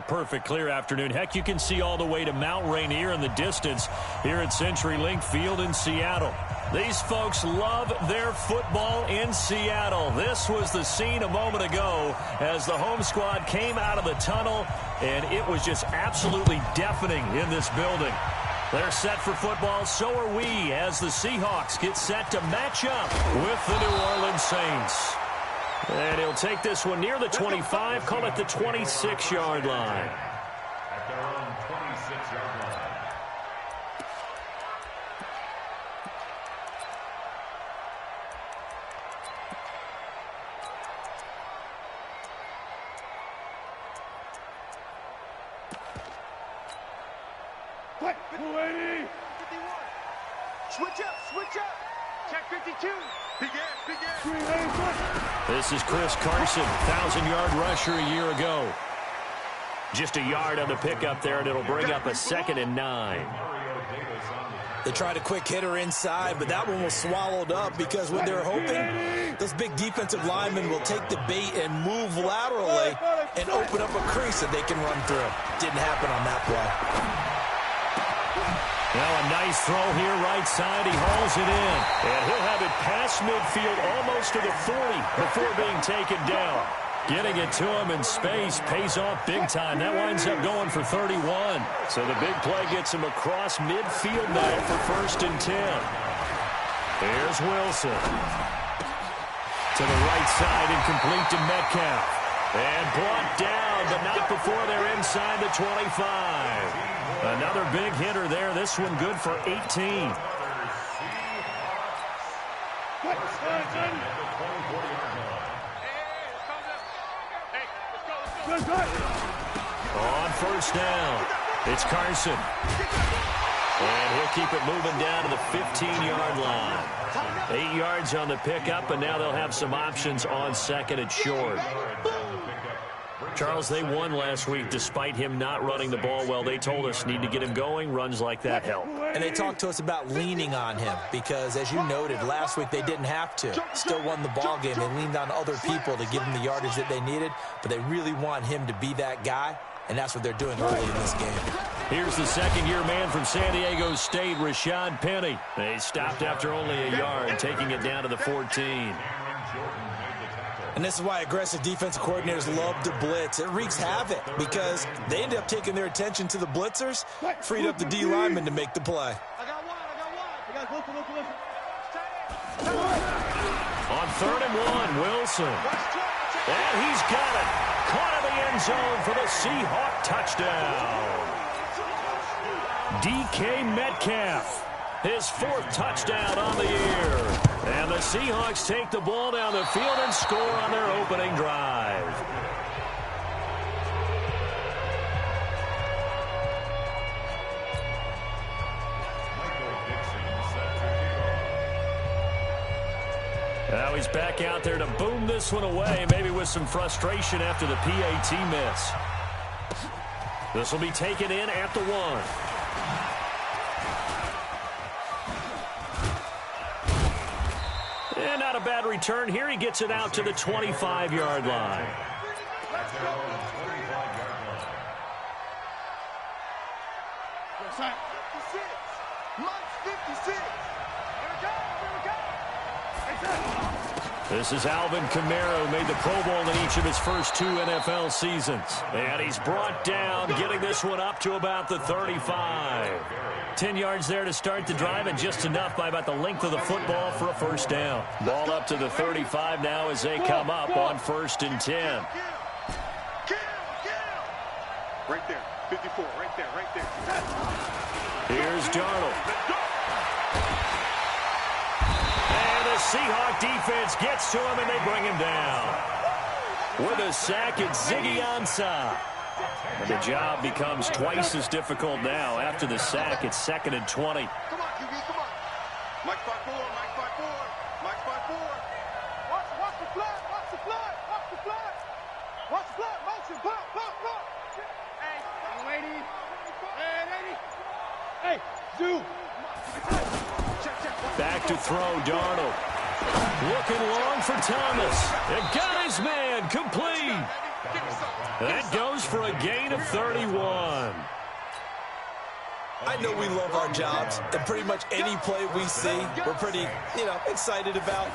Perfect clear afternoon. Heck, you can see all the way to Mount Rainier in the distance here at CenturyLink Field in Seattle. These folks love their football in Seattle. This was the scene a moment ago as the home squad came out of the tunnel, and it was just absolutely deafening in this building. They're set for football, so are we, as the Seahawks get set to match up with the New Orleans Saints. And he'll take this one near the 25, call it the 26-yard line. At their own 26-yard line. What? 280. 51. Switch up. Check 52. Begin. This is Chris Carson, 1,000-yard rusher a year ago. Just a yard on the pickup there, and it'll bring up a 2nd and 9. They tried a quick hitter inside, but that one was swallowed up because what they're hoping, those big defensive linemen will take the bait and move laterally and open up a crease that they can run through. Didn't happen on that play. Now a nice throw here, right side. He hauls it in. And he'll have it past midfield almost to the 40 before being taken down. Getting it to him in space pays off big time. That winds up going for 31. So the big play gets him across midfield now for 1st and 10. Here's Wilson. To the right side and complete to Metcalf. And brought down, but not before they're inside the 25. Another big hitter there. This one good for 18. On 1st down, it's Carson. And he'll keep it moving down to the 15-yard line. 8 yards on the pickup, and now they'll have some options on 2nd and short. Charles, they won last week despite him not running the ball well. They told us need to get him going. Runs like that help. And they talked to us about leaning on him because, as you noted, last week they didn't have to. Still won the ball game. They leaned on other people to give him the yardage that they needed, but they really want him to be that guy, and that's what they're doing early in this game. Here's the 2nd-year man from San Diego State, Rashad Penny. They stopped after only a yard, taking it down to the 14. And this is why aggressive defensive coordinators love to blitz. It wreaks havoc because they end up taking their attention to the blitzers, freed up the D lineman to make the play. On 3rd and 1, Wilson. And he's got it. Caught in the end zone for the Seahawk touchdown. DK Metcalf. His 4th touchdown on the year. And the Seahawks take the ball down the field and score on their opening drive. Now he's back out there to boom this one away, maybe with some frustration after the PAT miss. This will be taken in at the 1. And not a bad return here. He gets it out to the 25-yard line. This is Alvin Kamara, who made the Pro Bowl in each of his first 2 NFL seasons. And he's brought down, getting this one up to about the 35. 10 yards there to start the drive, and just enough by about the length of the football for a 1st down. Ball up to the 35 now as they come up on 1st and 10. Right there, 54, right there. Here's Darnold. And the Seahawk defense gets to him, and they bring him down. With a sack, it's Ziggy Ansah. And the job becomes twice as difficult now. After the sack, it's 2nd and 20. Come on, QB, come on. Mike 5-4. Watch the flat. Motion, pop. Hey, 80. Hey, Zoo. Back to throw, Darnold. Looking long for Thomas. It got his man complete. That goes for a gain of 31. I know we love our jobs, and pretty much any play we see, we're pretty, excited about.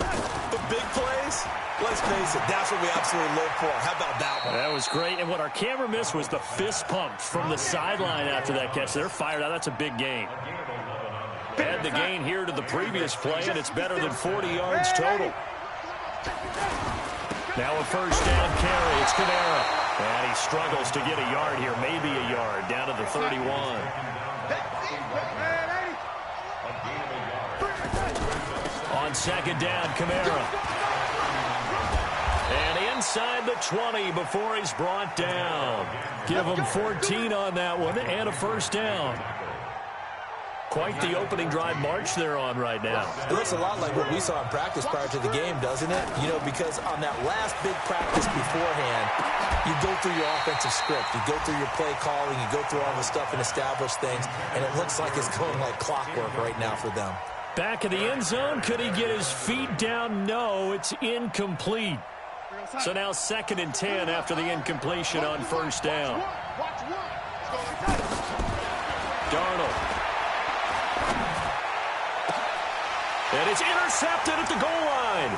The big plays, let's face it, that's what we absolutely live for. How about that one? That was great, and what our camera missed was the fist pump from the sideline after that catch. They're fired out. That's a big gain. Add the gain here to the previous play, and it's better than 40 yards total. Now a first down carry. It's Kamara. And he struggles to get a yard here, maybe a yard, down to the 31. On second down, Kamara. And inside the 20 before he's brought down. Give him 14 on that one and a first down. Quite the opening drive march they're on right now. It looks a lot like what we saw in practice prior to the game, doesn't it? Because on that last big practice beforehand, you go through your offensive script, you go through your play calling, you go through all the stuff and establish things, and it looks like it's going like clockwork right now for them. Back in the end zone, could he get his feet down? No, it's incomplete. So now 2nd and 10 after the incompletion on first down. Darnold. And it's intercepted at the goal line.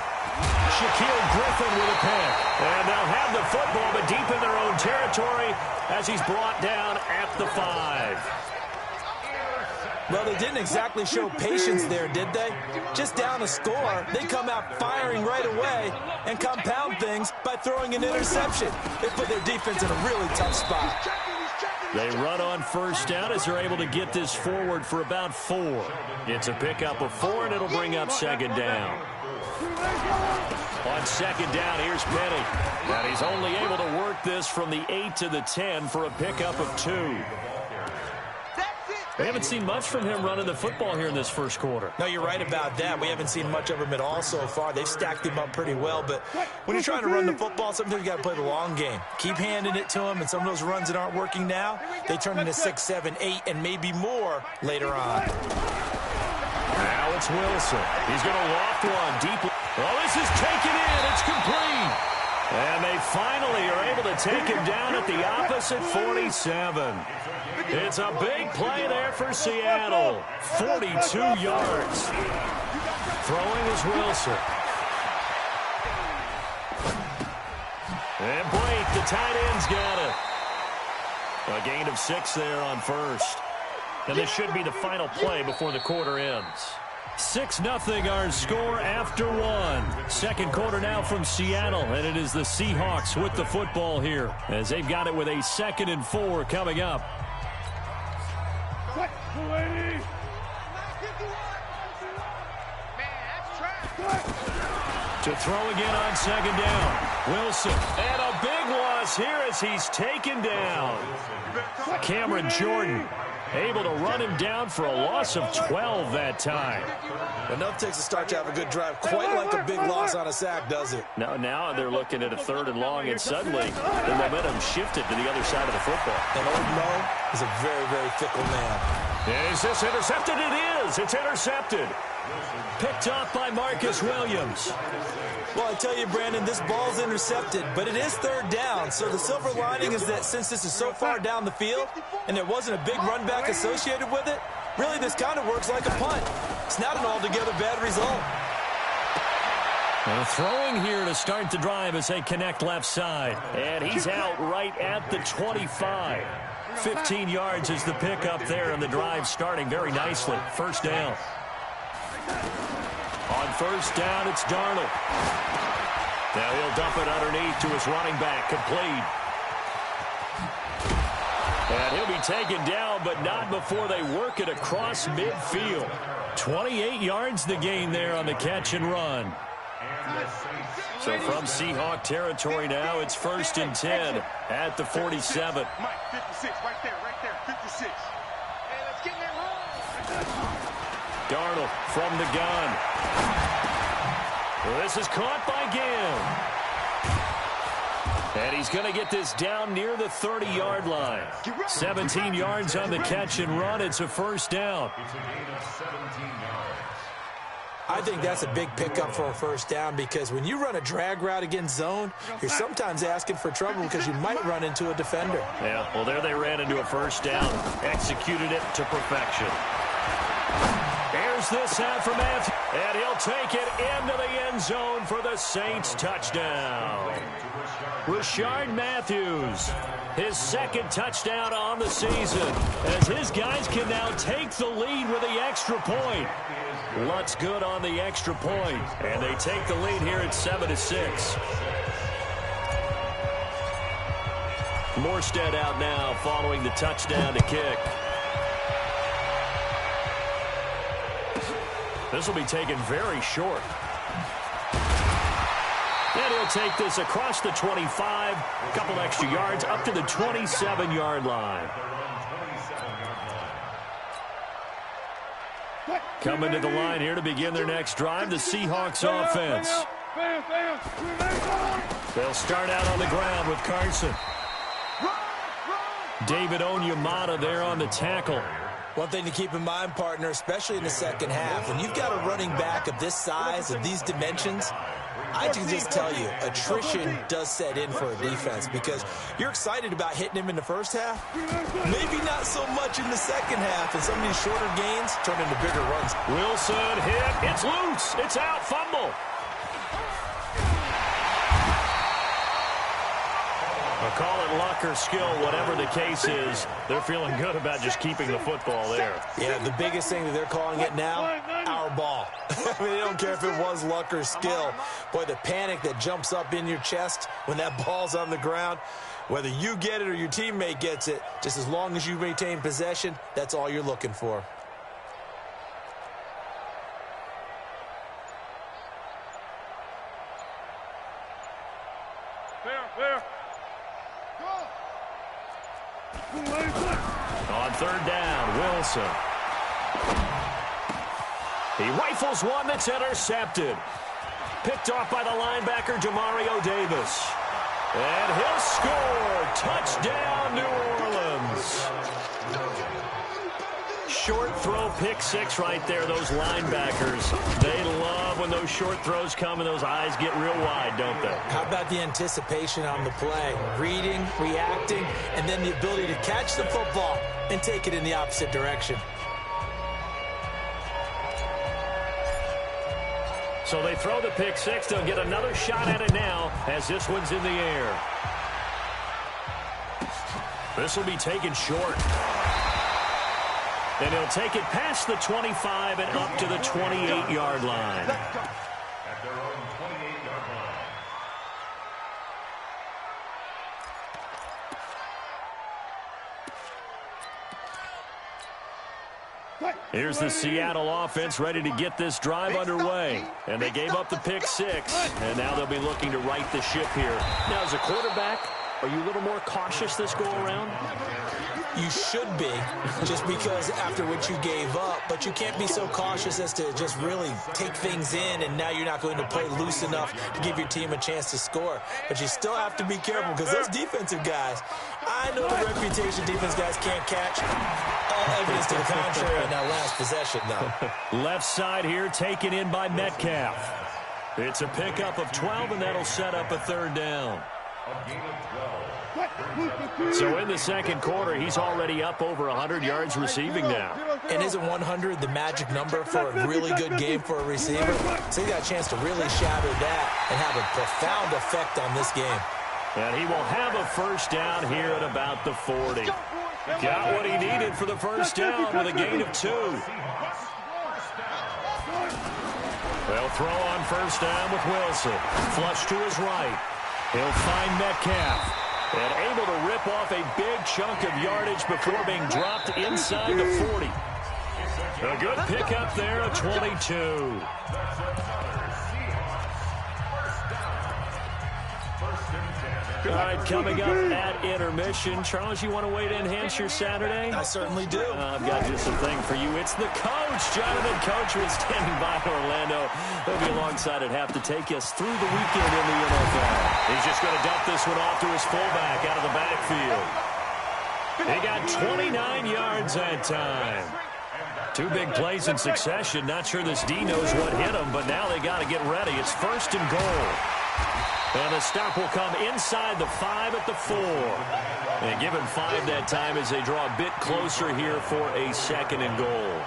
Shaquille Griffin with a pick. And they'll have the football, but deep in their own territory as he's brought down at the 5. Well, they didn't exactly show patience there, did they? Just down a score, they come out firing right away and compound things by throwing an interception. They put their defense in a really tough spot. They run on first down as they're able to get this forward for about 4. It's a pickup of 4, and it'll bring up second down. On second down, here's Penny. And he's only able to work this from the 8 to the 10 for a pickup of 2. We haven't seen much from him running the football here in this first quarter. No, you're right about that. We haven't seen much of him at all so far. They've stacked him up pretty well, but when you're trying to run the football, sometimes you got to play the long game. Keep handing it to him, and some of those runs that aren't working now, they turn into 6, 7, 8, and maybe more later on. Now it's Wilson. He's going to loft one deep. Well, this is taken in. It's complete. And they finally are able to take him down at the opposite 47. It's a big play there for Seattle. 42 yards. Throwing is Wilson. And Blake, the tight end's got it. A gain of 6 there on first. And this should be the final play before the quarter ends. 6-0 our score after 1. Second quarter now from Seattle, and it is the Seahawks with the football here as they've got it with a 2nd and 4 coming up. To throw again on second down. Wilson. And a big loss here as he's taken down. Cameron Jordan able to run him down for a loss of 12 that time. Enough takes a start to have a good drive. Quite like a big loss on a sack, does it? Now they're looking at a 3rd and long, and suddenly the momentum shifted to the other side of the football. And old Mo is a very, very fickle man. Is this intercepted? It is. It's intercepted. Picked off by Marcus Williams. Well, I tell you, Brandon, this ball's intercepted, but it is 3rd down. So the silver lining is that since this is so far down the field and there wasn't a big run back associated with it, really this kind of works like a punt. It's not an altogether bad result. Well, throwing here to start the drive as they connect left side. And he's out right at the 25. 15 yards is the pickup there, and the drive starting very nicely. First down. On first down, it's Darnold. Now he'll dump it underneath to his running back, complete. And he'll be taken down, but not before they work it across midfield. 28 yards the gain there on the catch and run. So from Seahawk territory now, it's 1st and 10 at the 47. Mike, 56, right there, 56. Hey, let's get in that run. Darnold from the gun. This is caught by Gill. And he's going to get this down near the 30-yard line. 17 yards on the catch and run. It's a first down. I think that's a big pickup for a first down because when you run a drag route against zone, you're sometimes asking for trouble because you might run into a defender. Yeah, well, there they ran into a first down. Executed it to perfection. Here's this out for Matthews, and he'll take it into the end zone for the Saints touchdown. Rishard Matthews, his second touchdown on the season, as his guys can now take the lead with the extra point. Lutz good on the extra point, and they take the lead here at 7-6. Morstead out now following the touchdown to kick. This will be taken very short. And he'll take this across the 25, a couple extra yards, up to the 27-yard line. Coming to the line here to begin their next drive, the Seahawks offense. They'll start out on the ground with Carson. David Onyemata there on the tackle. One thing to keep in mind, partner, especially in the second half, when you've got a running back of this size, of these dimensions, I can just tell you, attrition does set in for a defense because you're excited about hitting him in the first half. Maybe not so much in the second half, and some of these shorter gains turn into bigger runs. Wilson hit. It's loose. It's out. Fumble. I'll call it luck or skill, whatever the case is. They're feeling good about just keeping the football there. Yeah, the biggest thing that they're calling it now, our ball. I mean, they don't care if it was luck or skill. Boy, the panic that jumps up in your chest when that ball's on the ground, whether you get it or your teammate gets it, just as long as you maintain possession, that's all you're looking for. On third down, Wilson. He rifles one that's intercepted. Picked off by the linebacker, Demario Davis. And he'll score. Touchdown, New Orleans. Short throw, pick six right there. Those linebackers, they love when those short throws come and those eyes get real wide, don't they? How about the anticipation on the play? Reading, reacting, and then the ability to catch the football and take it in the opposite direction. So they throw the pick six. They'll get another shot at it now as this one's in the air. This will be taken short. And he'll take it past the 25 and up to the 28-yard line. At their own 28-yard line. Here's the Seattle offense ready to get this drive underway. And they gave up the pick six, and now they'll be looking to right the ship here. Now, as a quarterback, are you a little more cautious this go-around? You should be, just because after what you gave up, but you can't be so cautious as to just really take things in, and now you're not going to play loose enough to give your team a chance to score. But you still have to be careful because those defensive guys, I know the reputation defense guys can't catch. All evidence to the contrary in that last possession, though. Left side here taken in by Metcalf. It's a pickup of 12, and that'll set up a third down. So in the second quarter, he's already up over 100 yards receiving now. And isn't 100 the magic number for a really good game for a receiver? So he got a chance to really shatter that and have a profound effect on this game. And he will have a first down here at about the 40. Got what he needed for the first down with a gain of 2. They'll throw on first down with Wilson. Flush to his right. He'll find Metcalf. And able to rip off a big chunk of yardage before being dropped inside the 40. A good pickup there of 22. All right, coming up at intermission. Charles, you want to wait to enhance your Saturday? I certainly do. I've got just a thing for you. It's the coach. Jonathan Coachman standing by Orlando. He'll be alongside at half to take us through the weekend in the NFL. He's just going to dump this one off to his fullback out of the backfield. He got 29 yards that time. Two big plays in succession. Not sure this D knows what hit him, but now they got to get ready. It's 1st and goal. And the stop will come inside the 5 at the 4. And give him 5 that time as they draw a bit closer here for a 2nd and goal.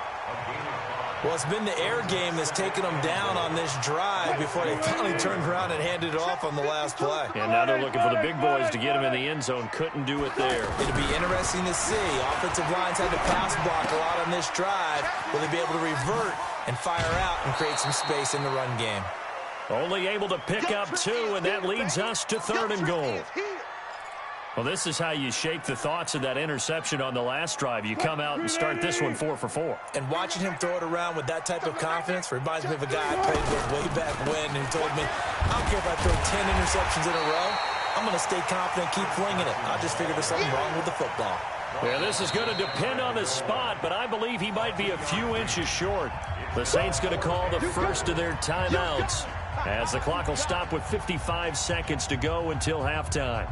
Well, it's been the air game that's taken them down on this drive before they finally turned around and handed it off on the last play. And now they're looking for the big boys to get him in the end zone. Couldn't do it there. It'll be interesting to see. Offensive lines had to pass block a lot on this drive. Will they be able to revert and fire out and create some space in the run game? Only able to pick up 2, and that leads us to 3rd and goal. Well, this is how you shake the thoughts of that interception on the last drive. You come out and start this one 4 for 4. And watching him throw it around with that type of confidence reminds me of a guy I played with way back when who told me, I don't care if I throw 10 interceptions in a row, I'm going to stay confident, keep flinging it. I just figured there's something wrong with the football. Yeah, this is going to depend on the spot, but I believe he might be a few inches short. The Saints going to call the first of their timeouts as the clock will stop with 55 seconds to go until halftime.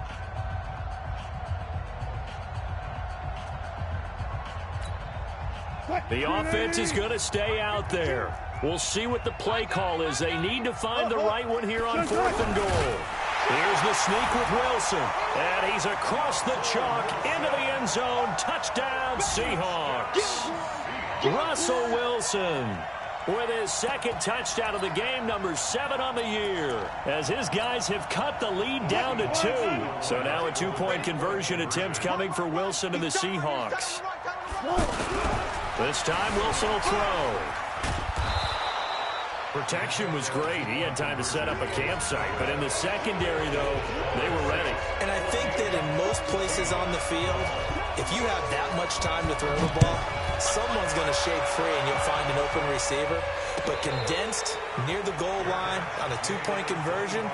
The offense is going to stay out there. We'll see what the play call is. They need to find the right one here on 4th and goal. Here's the sneak with Wilson. And he's across the chalk into the end zone. Touchdown, Seahawks. Russell Wilson with his 2nd touchdown of the game, number 7 on the year, as his guys have cut the lead down to 2. So now a 2-point conversion attempt coming for Wilson and the Seahawks. This time, Wilson will throw. Protection was great. He had time to set up a campsite. But in the secondary, though, they were ready. And I think that in most places on the field, if you have that much time to throw the ball, someone's going to shake free and you'll find an open receiver. But condensed near the goal line on a 2-point conversion,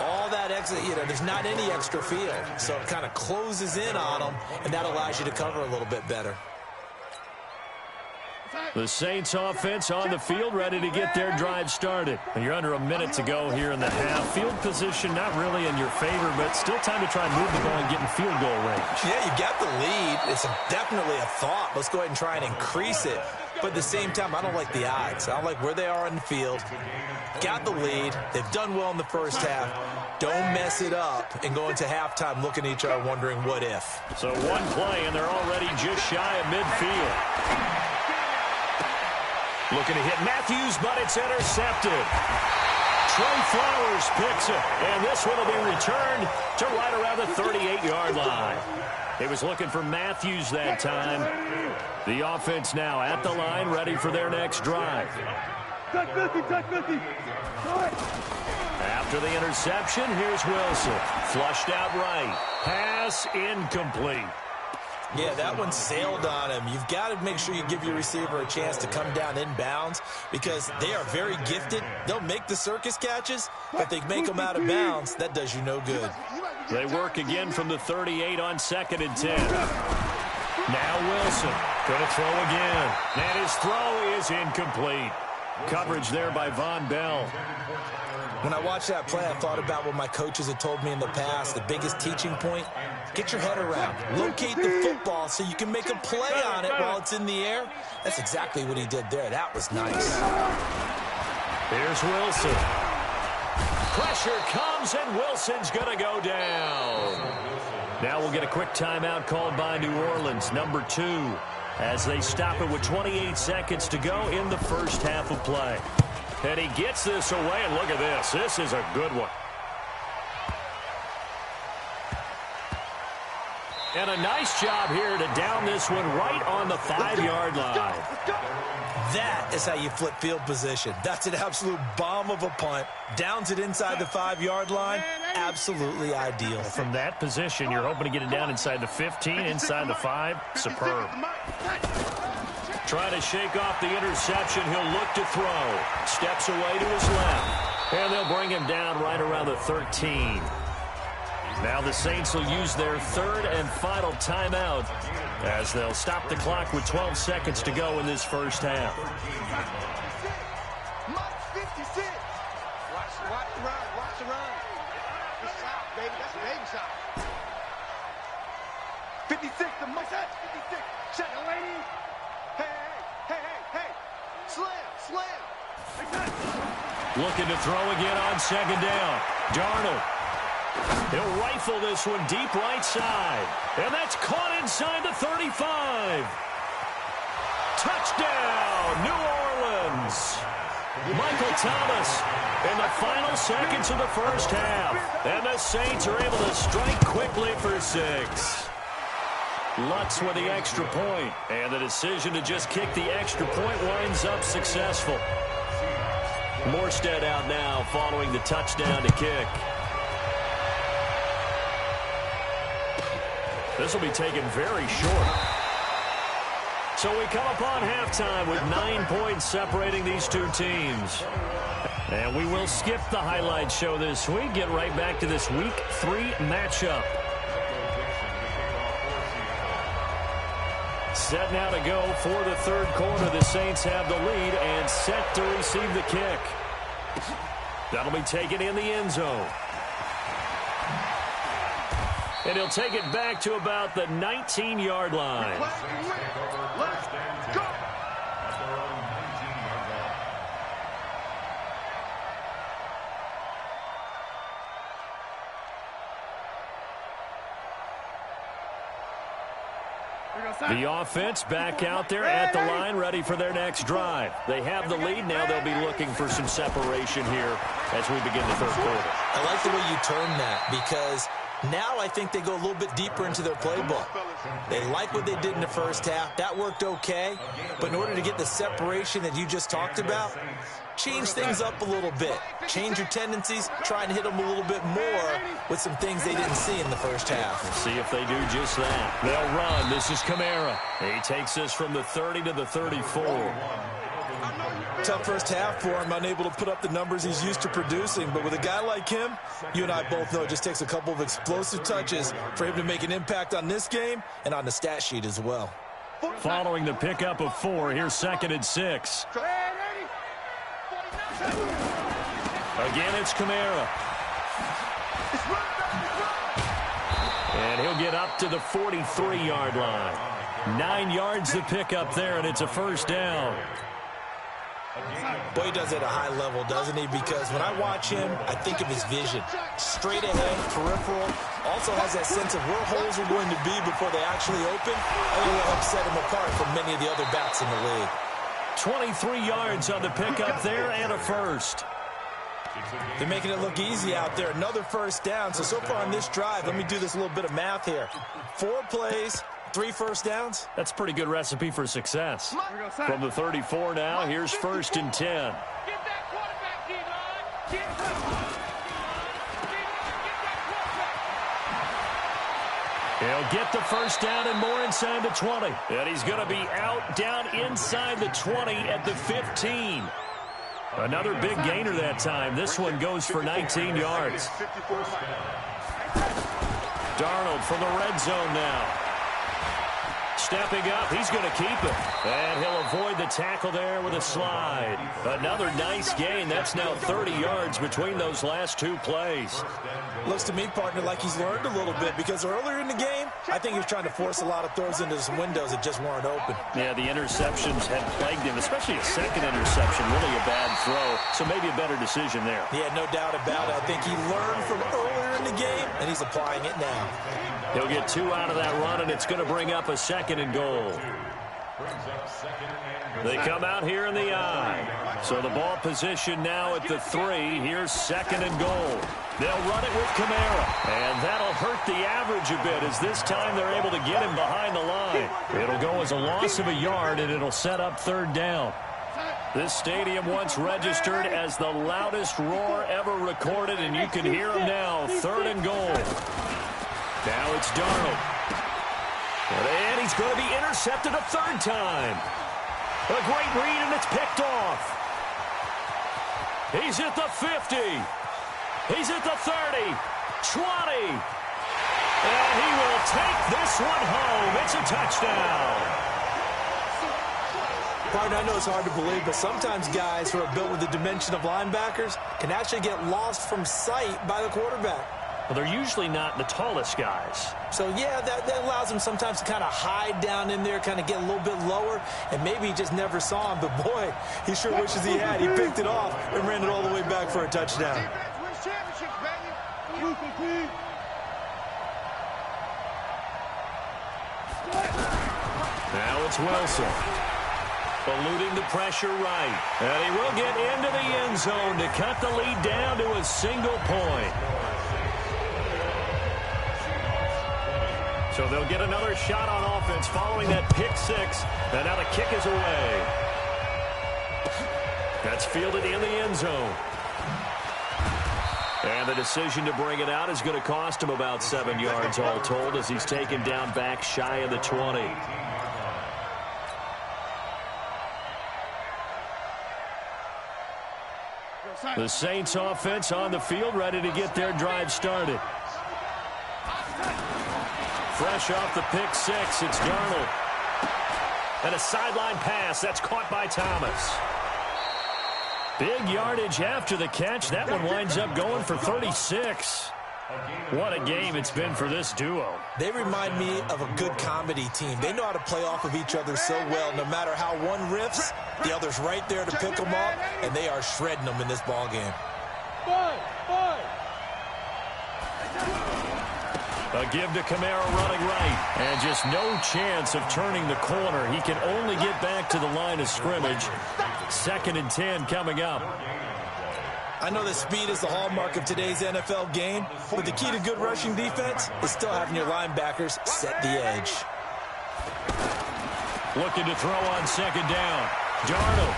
all that extra, there's not any extra field. So it kind of closes in on them, and that allows you to cover a little bit better. The Saints offense on the field, ready to get their drive started. And you're under a minute to go here in the half. Field position not really in your favor, but still time to try and move the ball and get in field goal range. Yeah, you got the lead. It's definitely a thought. Let's go ahead and try and increase it. But at the same time, I don't like the odds. I don't like where they are on the field. Got the lead. They've done well in the first half. Don't mess it up and go into halftime looking at each other wondering what if. So one play, and they're already just shy of midfield. Looking to hit Matthews, but it's intercepted. Trey Flowers picks it, and this one will be returned to right around the 38-yard line. He was looking for Matthews that time. The offense now at the line, ready for their next drive. After the interception, here's Wilson. Flushed out right. Pass incomplete. Yeah, that one sailed on him. You've got to make sure you give your receiver a chance to come down inbounds because they are very gifted. They'll make the circus catches, but if they make them out of bounds, that does you no good. They work again from the 38 on 2nd and 10. Now Wilson going to throw again. And his throw is incomplete. Coverage there by Von Bell. When I watched that play, I thought about what my coaches had told me in the past. The biggest teaching point, get your head around. Locate the football so you can make a play on it while it's in the air. That's exactly what he did there. That was nice. Here's Wilson. Pressure comes, and Wilson's going to go down. Now we'll get a quick timeout called by New Orleans, number 2, as they stop it with 28 seconds to go in the first half of play. And he gets this away, and look at this. This is a good one. And a nice job here to down this one right on the 5-yard line. That is how you flip field position. That's an absolute bomb of a punt. Downs it inside the 5-yard line. Absolutely ideal. From that position, you're hoping to get it down inside the 15, inside the 5. Superb. Trying to shake off the interception. He'll look to throw. Steps away to his left. And they'll bring him down right around the 13. Now the Saints will use their 3rd and final timeout as they'll stop the clock with 12 seconds to go in this first half. Watch the run. Watch the run. It's out, baby. That's a baby shot. 56, the most. 56. Shut the lady. Hey. Hey. Slam. Looking to throw again on second down. Darnold. He'll rifle this one deep right side. And that's caught inside the 35. Touchdown, New Orleans. Michael Thomas in the final seconds of the first half. And the Saints are able to strike quickly for 6. Lutz with the extra point. And the decision to just kick the extra point winds up successful. Morstead out now following the touchdown to kick. This will be taken very short. So we come upon halftime with 9 points separating these two teams. And we will skip the highlight show this week. Get right back to this Week 3 matchup. Set now to go for the third quarter. The Saints have the lead and set to receive the kick. That'll be taken in the end zone. And he'll take it back to about the 19-yard line. Let's go. The offense back out there at the line, ready for their next drive. They have the lead. Now they'll be looking for some separation here as we begin the third quarter. I like the way you term that, because now I think they go a little bit deeper into their playbook. They like what they did in the first half. That worked okay. But in order to get the separation that you just talked about, change things up a little bit. Change your tendencies. Try and hit them a little bit more with some things they didn't see in the first half. We'll see if they do just that. They'll run. This is Kamara. He takes this from the 30 to the 34. Tough first half for him, unable to put up the numbers he's used to producing. But with a guy like him, you and I both know it just takes a couple of explosive touches for him to make an impact on this game and on the stat sheet as well. Following the pickup of 4, here's 2nd and 6. Again, it's Kamara. And he'll get up to the 43-yard line. 9 yards to pick up there, and it's a first down. Boy, he does it at a high level, doesn't he? Because when I watch him, I think of his vision. Straight ahead, peripheral. Also has that sense of where holes are going to be before they actually open. I think it'll set him apart from many of the other backs in the league. 23 yards on the pickup there and a first. They're making it look easy out there. Another first down. So far on this drive, let me do this little bit of math here. 4 plays, 3 first downs. That's a pretty good recipe for success. From the 34 now, here's 1st and 10. Get that quarterback, D-line. Get that He'll get the first down and more inside the 20. And he's going to be out down inside the 20 at the 15. Another big gainer that time. This one goes for 19 yards. Darnold from the red zone now. Stepping up, he's going to keep it. And he'll avoid the tackle there with a slide. Another nice gain. That's now 30 yards between those last 2 plays. Looks to me, partner, like he's learned a little bit, because earlier in the game, I think he was trying to force a lot of throws into some windows that just weren't open. Yeah, the interceptions had plagued him, especially a second interception. Really a bad throw, so maybe a better decision there. Yeah, no doubt about it. I think he learned from earlier in the game, and he's applying it now. He'll get 2 out of that run, and it's going to bring up a 2nd and goal. They come out here in the I. So the ball position now at the 3. Here's 2nd and goal. They'll run it with Kamara. And that'll hurt the average a bit, as this time they're able to get him behind the line. It'll go as a loss of a yard, and it'll set up 3rd down. This stadium once registered as the loudest roar ever recorded, and you can hear him now. 3rd and goal. Now it's Darnold. And he's going to be intercepted a 3rd time. A great read, and it's picked off. He's at the 50. He's at the 30. 20. And he will take this one home. It's a touchdown. Partner, I know it's hard to believe, but sometimes guys who are built with the dimension of linebackers can actually get lost from sight by the quarterback. Well, they're usually not the tallest guys. So, yeah, that allows him sometimes to kind of hide down in there, kind of get a little bit lower, and maybe he just never saw him. But, boy, he sure wishes he had. He picked it off and ran it all the way back for a touchdown. Now it's Wilson. Eluding the pressure right. And he will get into the end zone to cut the lead down to a single point. So they'll get another shot on offense following that pick six. And now the kick is away. That's fielded in the end zone. And the decision to bring it out is going to cost him about 7 yards all told as he's taken down back shy of the 20. The Saints offense on the field, ready to get their drive started. Fresh off the pick six, it's Darnold. And a sideline pass, that's caught by Thomas. Big yardage after the catch. That one winds up going for 36. What a game it's been for this duo. They remind me of a good comedy team. They know how to play off of each other so well. No matter how one riffs, the other's right there to pick them up, and they are shredding them in this ball game. A give to Kamara running right. And just no chance of turning the corner. He can only get back to the line of scrimmage. 2nd and 10 coming up. I know that speed is the hallmark of today's NFL game, but the key to good rushing defense is still having your linebackers set the edge. Looking to throw on 2nd down. Darnold.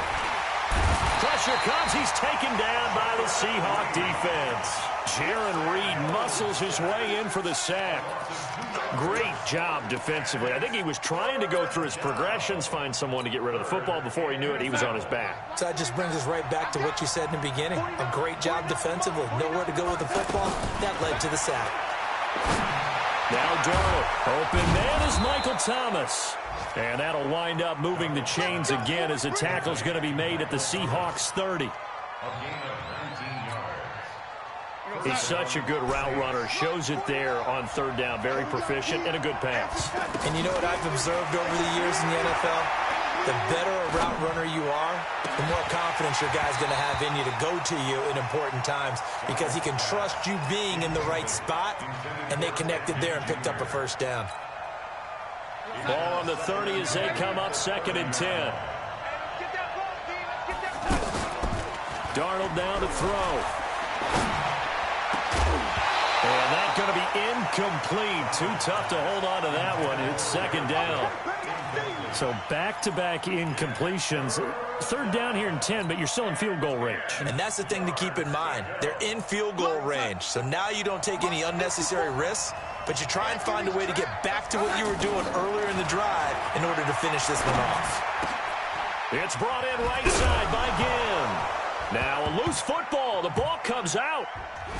Pressure comes. He's taken down by the Seahawk defense. Jaron Reed muscles his way in for the sack. Great job defensively. I think he was trying to go through his progressions, find someone to get rid of the football. Before he knew it, he was on his back. So that just brings us right back to what you said in the beginning. A great job defensively. Nowhere to go with the football. That led to the sack. Now Darnold. Open man is Michael Thomas. And that'll wind up moving the chains again as a tackle's going to be made at the Seahawks 30. He's such a good route runner. Shows it there on 3rd down. Very proficient and a good pass. And you know what I've observed over the years in the NFL? The better a route runner you are, the more confidence your guy's going to have in you to go to you in important times because he can trust you being in the right spot, and they connected there and picked up a 1st down. Ball on the 30 as they come up 2nd and 10. Darnold down to throw. And that's going to be incomplete. Too tough to hold on to that one. It's 2nd down. So back-to-back incompletions. 3rd down here in 10, but you're still in field goal range. And that's the thing to keep in mind. They're in field goal range. So now you don't take any unnecessary risks, but you try and find a way to get back to what you were doing earlier in the drive in order to finish this one off. It's brought in right side by Ginn. Now a loose football. The ball comes out.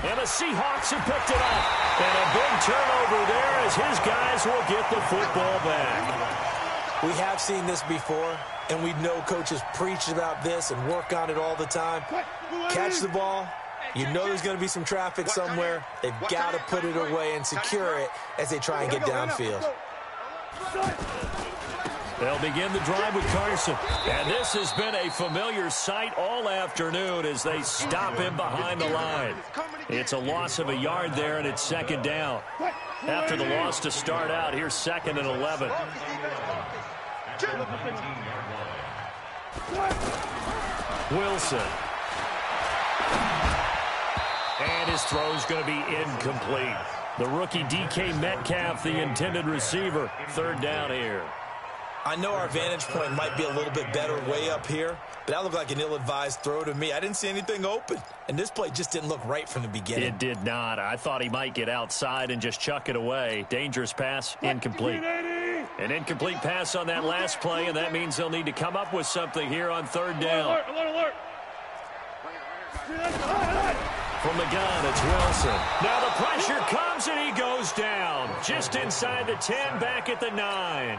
And the Seahawks have picked it up. And a big turnover there as his guys will get the football back. We have seen this before, and we know coaches preach about this and work on it all the time. Catch the ball. You know there's going to be some traffic somewhere. They've got to put it away and secure it as they try and get downfield. They'll begin the drive with Carson. And this has been a familiar sight all afternoon as they stop him behind the line. It's a loss of a yard there, and it's 2nd down. After the loss to start out, here's 2nd and 11. Wilson. And his throw's going to be incomplete. The rookie DK Metcalf, the intended receiver. 3rd down here. I know our vantage point might be a little bit better way up here, but that looked like an ill-advised throw to me. I didn't see anything open, and this play just didn't look right from the beginning. It did not. I thought he might get outside and just chuck it away. Dangerous pass, incomplete. An incomplete pass on that last play, and that means they'll need to come up with something here on 3rd down. Alert. From the gun, it's Wilson. Now the pressure comes, and he goes down. Just inside the 10, back at the 9.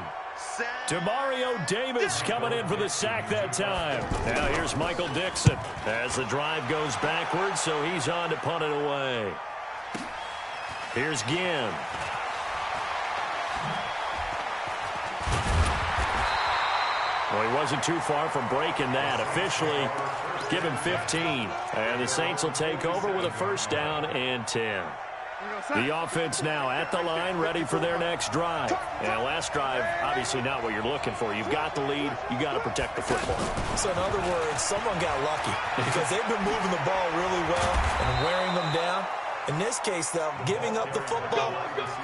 Demario Davis coming in for the sack that time. Now here's Michael Dixon as the drive goes backwards, so he's on to punt it away. Here's Ginn. Well, he wasn't too far from breaking that. Officially, give him 15. And the Saints will take over with a first down and 10. The offense now at the line, ready for their next drive. And last drive, obviously not what you're looking for. You've got the lead. You got to protect the football. So in other words, someone got lucky because they've been moving the ball really well and wearing them down. In this case, though, giving up the football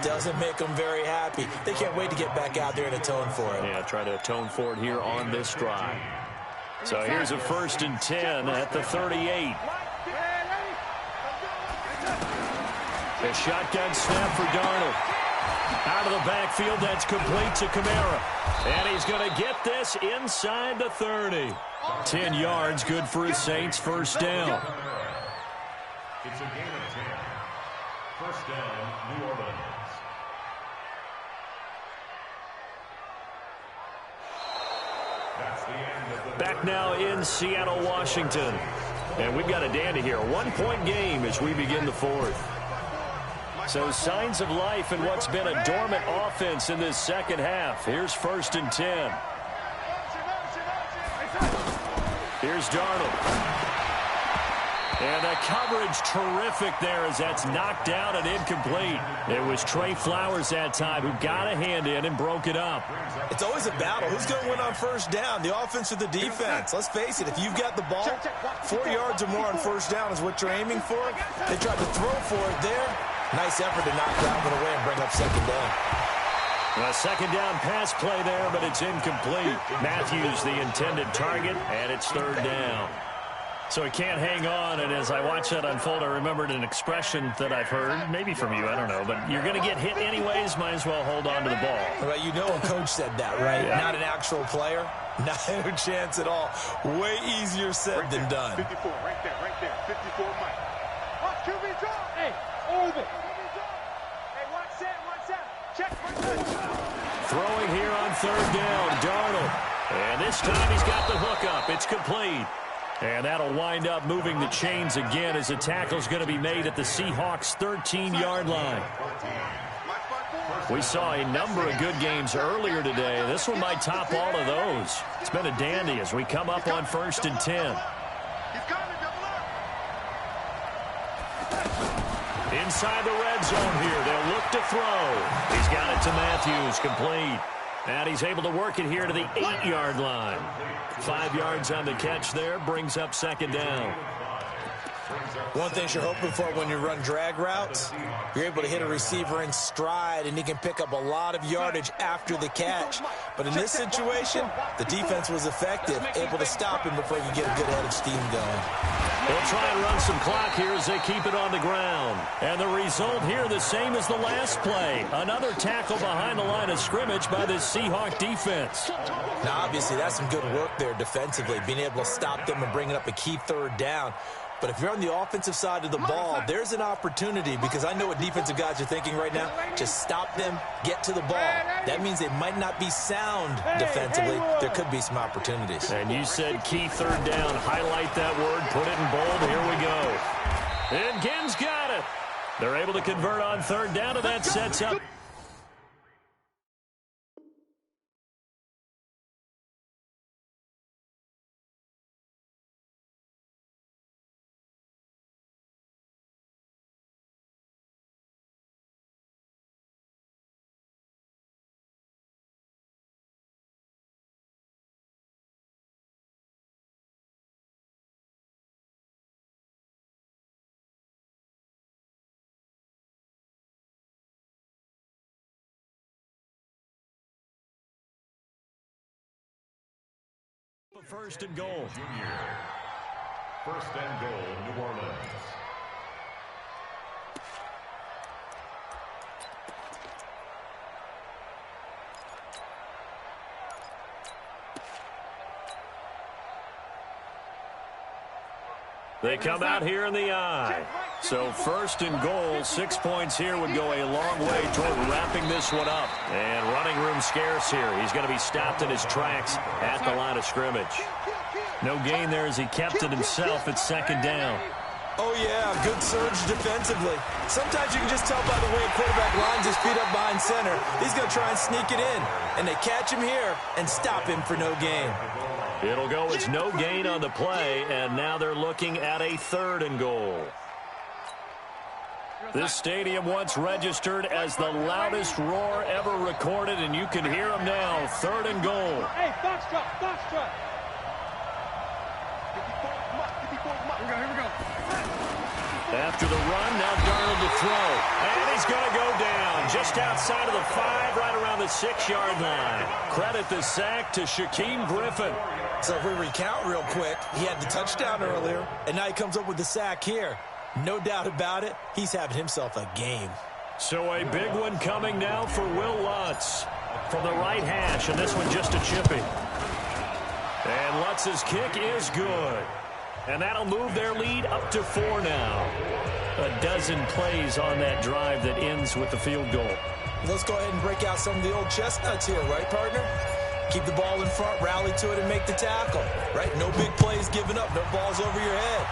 doesn't make them very happy. They can't wait to get back out there and atone for it. Yeah, try to atone for it here on this drive. So here's a 1st and 10 at the 38. A shotgun snap for Darnold. Out of the backfield, that's complete to Kamara. And he's going to get this inside the 30. 10 yards, good for his Saints, first down. It's a gain of 10. First down, New Orleans. That's the end of the Back now in Seattle, Washington. And we've got a dandy here. A 1-point game as we begin the fourth. So signs of life in what's been a dormant offense in this second half. Here's 1st and 10. Here's Darnold. And the coverage terrific there as that's knocked down and incomplete. It was Trey Flowers that time who got a hand in and broke it up. It's always a battle. Who's going to win on first down, the offense or the defense? Let's face it, if you've got the ball, 4 yards or more on first down is what you're aiming for. They tried to throw for it there. Nice effort to knock that one away and bring up second down. A second down pass play there, but it's incomplete. Matthews the intended target, and it's 3rd down. So he can't hang on, and as I watch that unfold, I remembered an expression that I've heard, maybe from you, I don't know, but you're going to get hit anyways, might as well hold on to the ball. Well, you know a coach said that, right? Yeah. Not an actual player. Not a chance at all. Way easier said than done. 54, right there, 54, Mike. Watch QB drop. Hey, over. Hey, watch that. Check. Throwing here on 3rd down, Darnold. And this time he's got the hook up. It's complete. And that'll wind up moving the chains again as the tackle's going to be made at the Seahawks' 13-yard line. We saw a number of good games earlier today. This one might top all of those. It's been a dandy as we come up on 1st and 10. Inside the red zone here. They'll look to throw. He's got it to Matthews, complete. And he's able to work it here to the 8-yard line. 5 yards on the catch there, brings up second down. One thing you're hoping for when you run drag routes, you're able to hit a receiver in stride, and he can pick up a lot of yardage after the catch. But in this situation, the defense was effective, able to stop him before he could get a good head of steam going. They'll try and run some clock here as they keep it on the ground. And the result here the same as the last play. Another tackle behind the line of scrimmage by this Seahawk defense. Now, obviously, that's some good work there defensively, being able to stop them and bringing up a key 3rd down. But if you're on the offensive side of the ball, there's an opportunity because I know what defensive guys are thinking right now. Just stop them, get to the ball. That means they might not be sound defensively. There could be some opportunities. And you said key 3rd down. Highlight that word. Put it in bold. Here we go. And Ginn's got it. They're able to convert on 3rd down, and that sets up. First and goal. Junior. First and goal, New Orleans. They come out here in the eye. So 1st and goal, 6 points here would go a long way toward wrapping this one up. And running room scarce here. He's going to be stopped in his tracks at the line of scrimmage. No gain there as he kept it himself at 2nd down. Oh, yeah, good surge defensively. Sometimes you can just tell by the way a quarterback lines his feet up behind center. He's going to try and sneak it in, and they catch him here and stop him for no gain. It'll go as no gain on the play, and now they're looking at a 3rd and goal. This stadium once registered as the loudest roar ever recorded, and you can hear them now. 3rd and goal. Hey, foxtrot, foxtrot. Here we go. After the run, now Darnold to throw. And he's going to go down just outside of the 5, right around the 6-yard line. Credit the sack to Shaquem Griffin. So if we recount real quick, he had the touchdown earlier, and now he comes up with the sack here. No doubt about it, he's having himself a game. So a big one coming now for Will Lutz from the right hash, and this one just a chippy. And Lutz's kick is good. And that'll move their lead up to 4 now. A dozen plays on that drive that ends with the field goal. Let's go ahead and break out some of the old chestnuts here, right, partner? Keep the ball in front, rally to it, and make the tackle, right? No big plays given up, no balls over your head.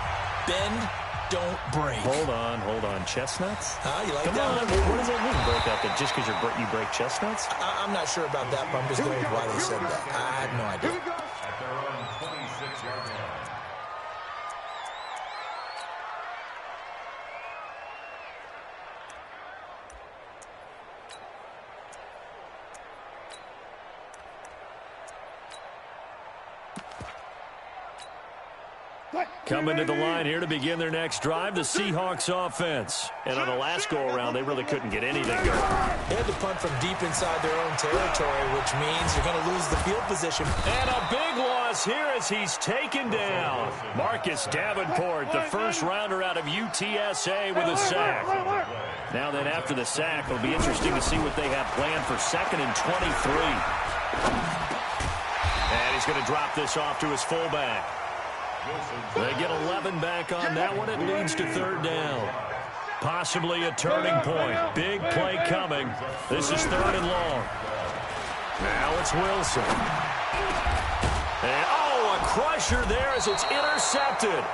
Bend, don't break. Hold on. Chestnuts? You like Come that on, one? what does that mean, break out? That just because you break chestnuts? I'm not sure about that, but I'm just going with why they said that. I have no idea. At their own 26-yard line. Coming to the line here to begin their next drive, the Seahawks offense. And on the last go-around, they really couldn't get anything going. They had to punt from deep inside their own territory, which means you're going to lose the field position. And a big loss here as he's taken down. Marcus Davenport, the first rounder out of UTSA with a sack. Now then, after the sack, it'll be interesting to see what they have planned for 2nd and 23. And he's going to drop this off to his fullback. They get 11 back on that one. It leads to 3rd down. Possibly a turning point. Big play coming. This is 3rd and long. Now it's Wilson. And, a crusher there as it's intercepted.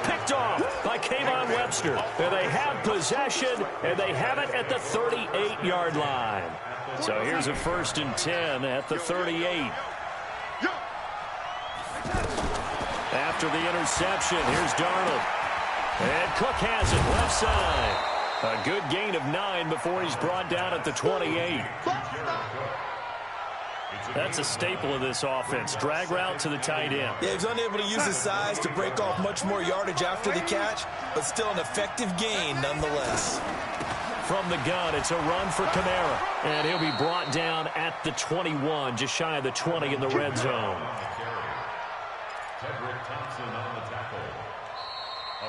Picked off by Kayvon Webster. And they have possession, and they have it at the 38-yard line. So here's a 1st and 10 at the 38. After the interception, here's Darnold. And Cook has it left side. A good gain of 9 before he's brought down at the 28. That's a staple of this offense. Drag route to the tight end. Yeah, he's unable to use his size to break off much more yardage after the catch, but still an effective gain nonetheless. From the gun, it's a run for Kamara. And he'll be brought down at the 21, just shy of the 20 in the red zone.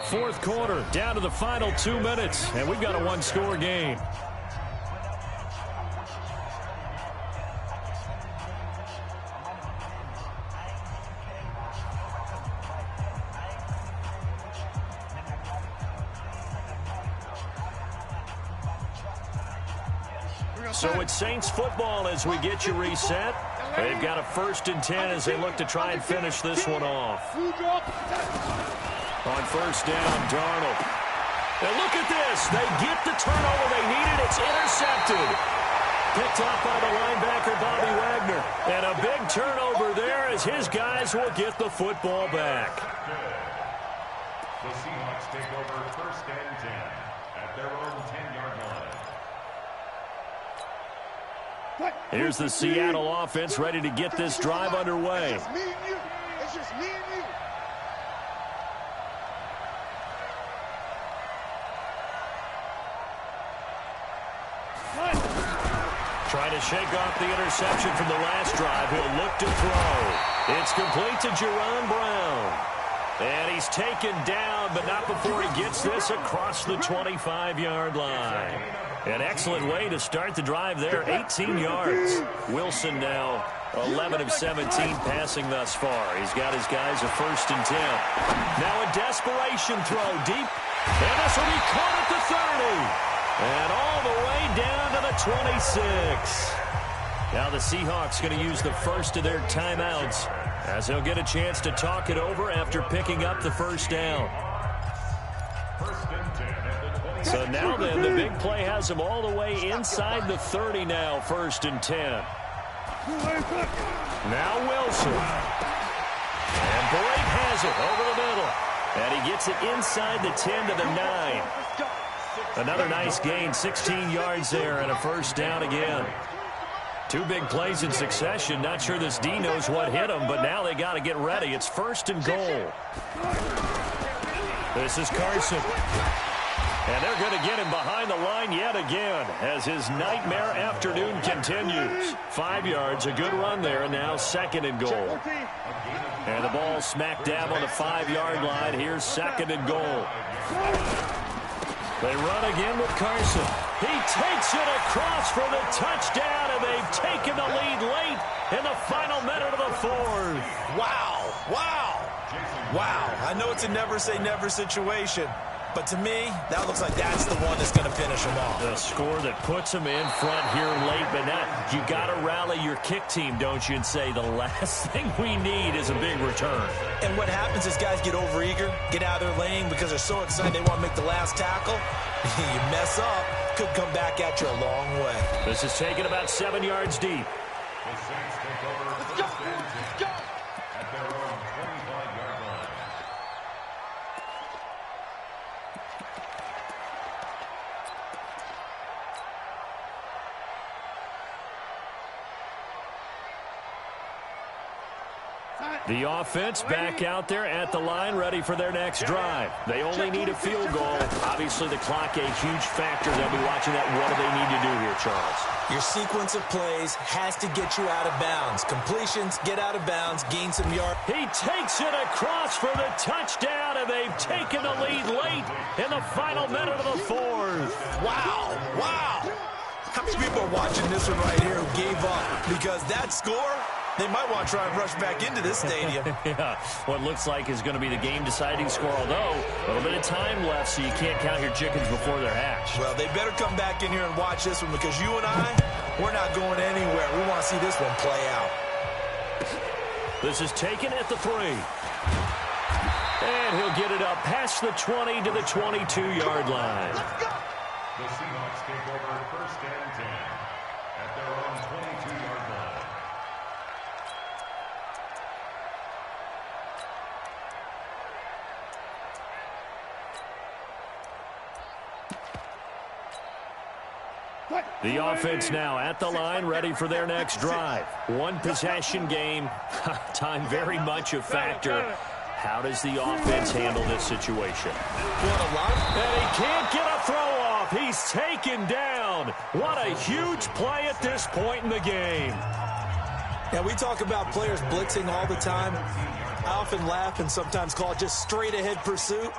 Fourth quarter, down to the final 2 minutes, and we've got a one-score game. So it's Saints football as we get you reset. They've got a 1st and 10 as they look to try and finish this one off. On 1st down, Darnold. And look at this. They get the turnover they needed. It's intercepted. Picked off by the linebacker, Bobby Wagner. And a big turnover there as his guys will get the football back. The Seahawks take over 1st and 10 at their own 10-yard line. Here's the Seattle offense ready to get this drive underway. It's just me and you. It's just me and you. Trying to shake off the interception from the last drive. He'll look to throw. It's complete to Jerron Brown. And he's taken down, but not before he gets this across the 25-yard line. An excellent way to start the drive there, 18 yards. Wilson now 11 of 17 passing thus far. He's got his guys a 1st and 10. Now a desperation throw deep, and this will be caught at the 30. And all the way down to the 26. Now the Seahawks going to use the first of their timeouts as they'll get a chance to talk it over after picking up the 1st down. So now then, the big play has him all the way inside the 30 now, 1st and 10. Now Wilson. And Boyd has it over the middle. And he gets it inside the 10 to the 9. Another nice gain, 16 yards there, and a 1st down again. 2 big plays in succession. Not sure this D knows what hit him, but now they got to get ready. It's 1st and goal. This is Carson. And they're going to get him behind the line yet again as his nightmare afternoon continues. 5 yards, a good run there, and now 2nd and goal. And the ball smack dab on the 5-yard line. Here's 2nd and goal. They run again with Carson. He takes it across for the touchdown, and they've taken the lead late in the final minute of the 4th. Wow, wow, wow. I know it's a never-say-never situation, but to me, that looks like that's the one that's going to finish him off. The score that puts him in front here late, but now you got to rally your kick team, don't you, and say the last thing we need is a big return. And what happens is guys get overeager, get out of their lane because they're so excited they want to make the last tackle. You mess up, could come back at you a long way. This is taken about 7 yards deep. The Saints take over 1st and 10 at their own 25-yard line. The offense back out there at the line, ready for their next drive. They only need a field goal. Obviously, the clock a huge factor. They'll be watching that. What do they need to do here, Charles? Your sequence of plays has to get you out of bounds. Completions, get out of bounds, gain some yards. He takes it across for the touchdown, and they've taken the lead late in the final minute of the 4th. Wow, wow. How many people are watching this one right here who gave up? Because that score, they might want to try and rush back into this stadium. Yeah, what looks like is going to be the game-deciding score, although a little bit of time left, so you can't count your chickens before they're hatched. Well, they better come back in here and watch this one because you and I, we're not going anywhere. We want to see this one play out. This is taken at the 3. And he'll get it up past the 20 to the 22-yard line. The Seahawks take over 1st and 10 at their own 22-yard line. The offense now at the line, ready for their next drive. One possession game. Time very much a factor. How does the offense handle this situation? And he can't get a throw off. He's taken down. What a huge play at this point in the game. Yeah, we talk about players blitzing all the time. I often laugh and sometimes call it just straight ahead pursuit.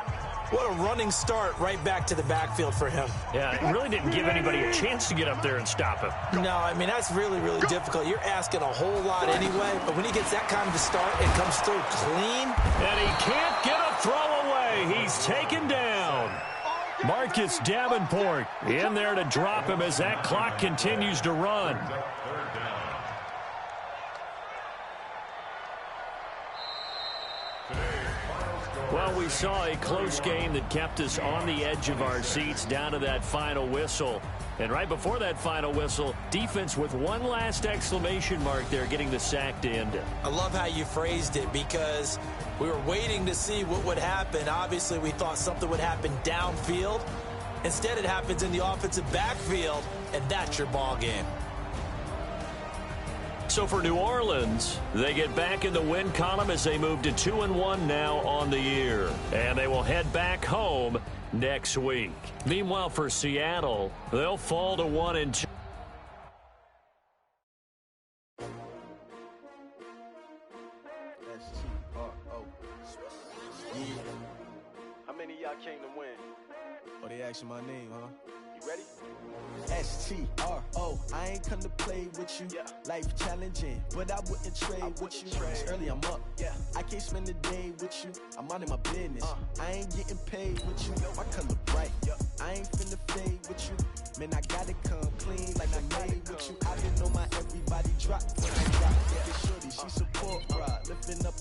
What a running start right back to the backfield for him. Yeah, it really didn't give anybody a chance to get up there and stop him. No, I mean, that's really, really difficult. You're asking a whole lot anyway, but when he gets that kind of a start, it comes through clean. And he can't get a throw away. He's taken down. Marcus Davenport in there to drop him as that clock continues to run. Well, we saw a close game that kept us on the edge of our seats down to that final whistle. And right before that final whistle, defense with one last exclamation mark there, getting the sack to end it. I love how you phrased it because we were waiting to see what would happen. Obviously, we thought something would happen downfield. Instead, it happens in the offensive backfield, and that's your ball game. So for New Orleans, they get back in the win column as they move to 2-1 now on the year. And they will head back home next week. Meanwhile, for Seattle, they'll fall to 1-2. How many of y'all came to win? Oh, they asking my name, huh? You ready? STRO, I ain't come to play with you. Yeah. Life challenging, but I wouldn't trade with you. It's early, I'm up. Yeah. I can't spend the day with you. I'm minding my business. I ain't getting paid with you. My color bright. I ain't finna fade with you. Man, I gotta come clean like I made with you. I didn't know my everybody drop when I drop. Yeah, shorty, she support ride, lifting up,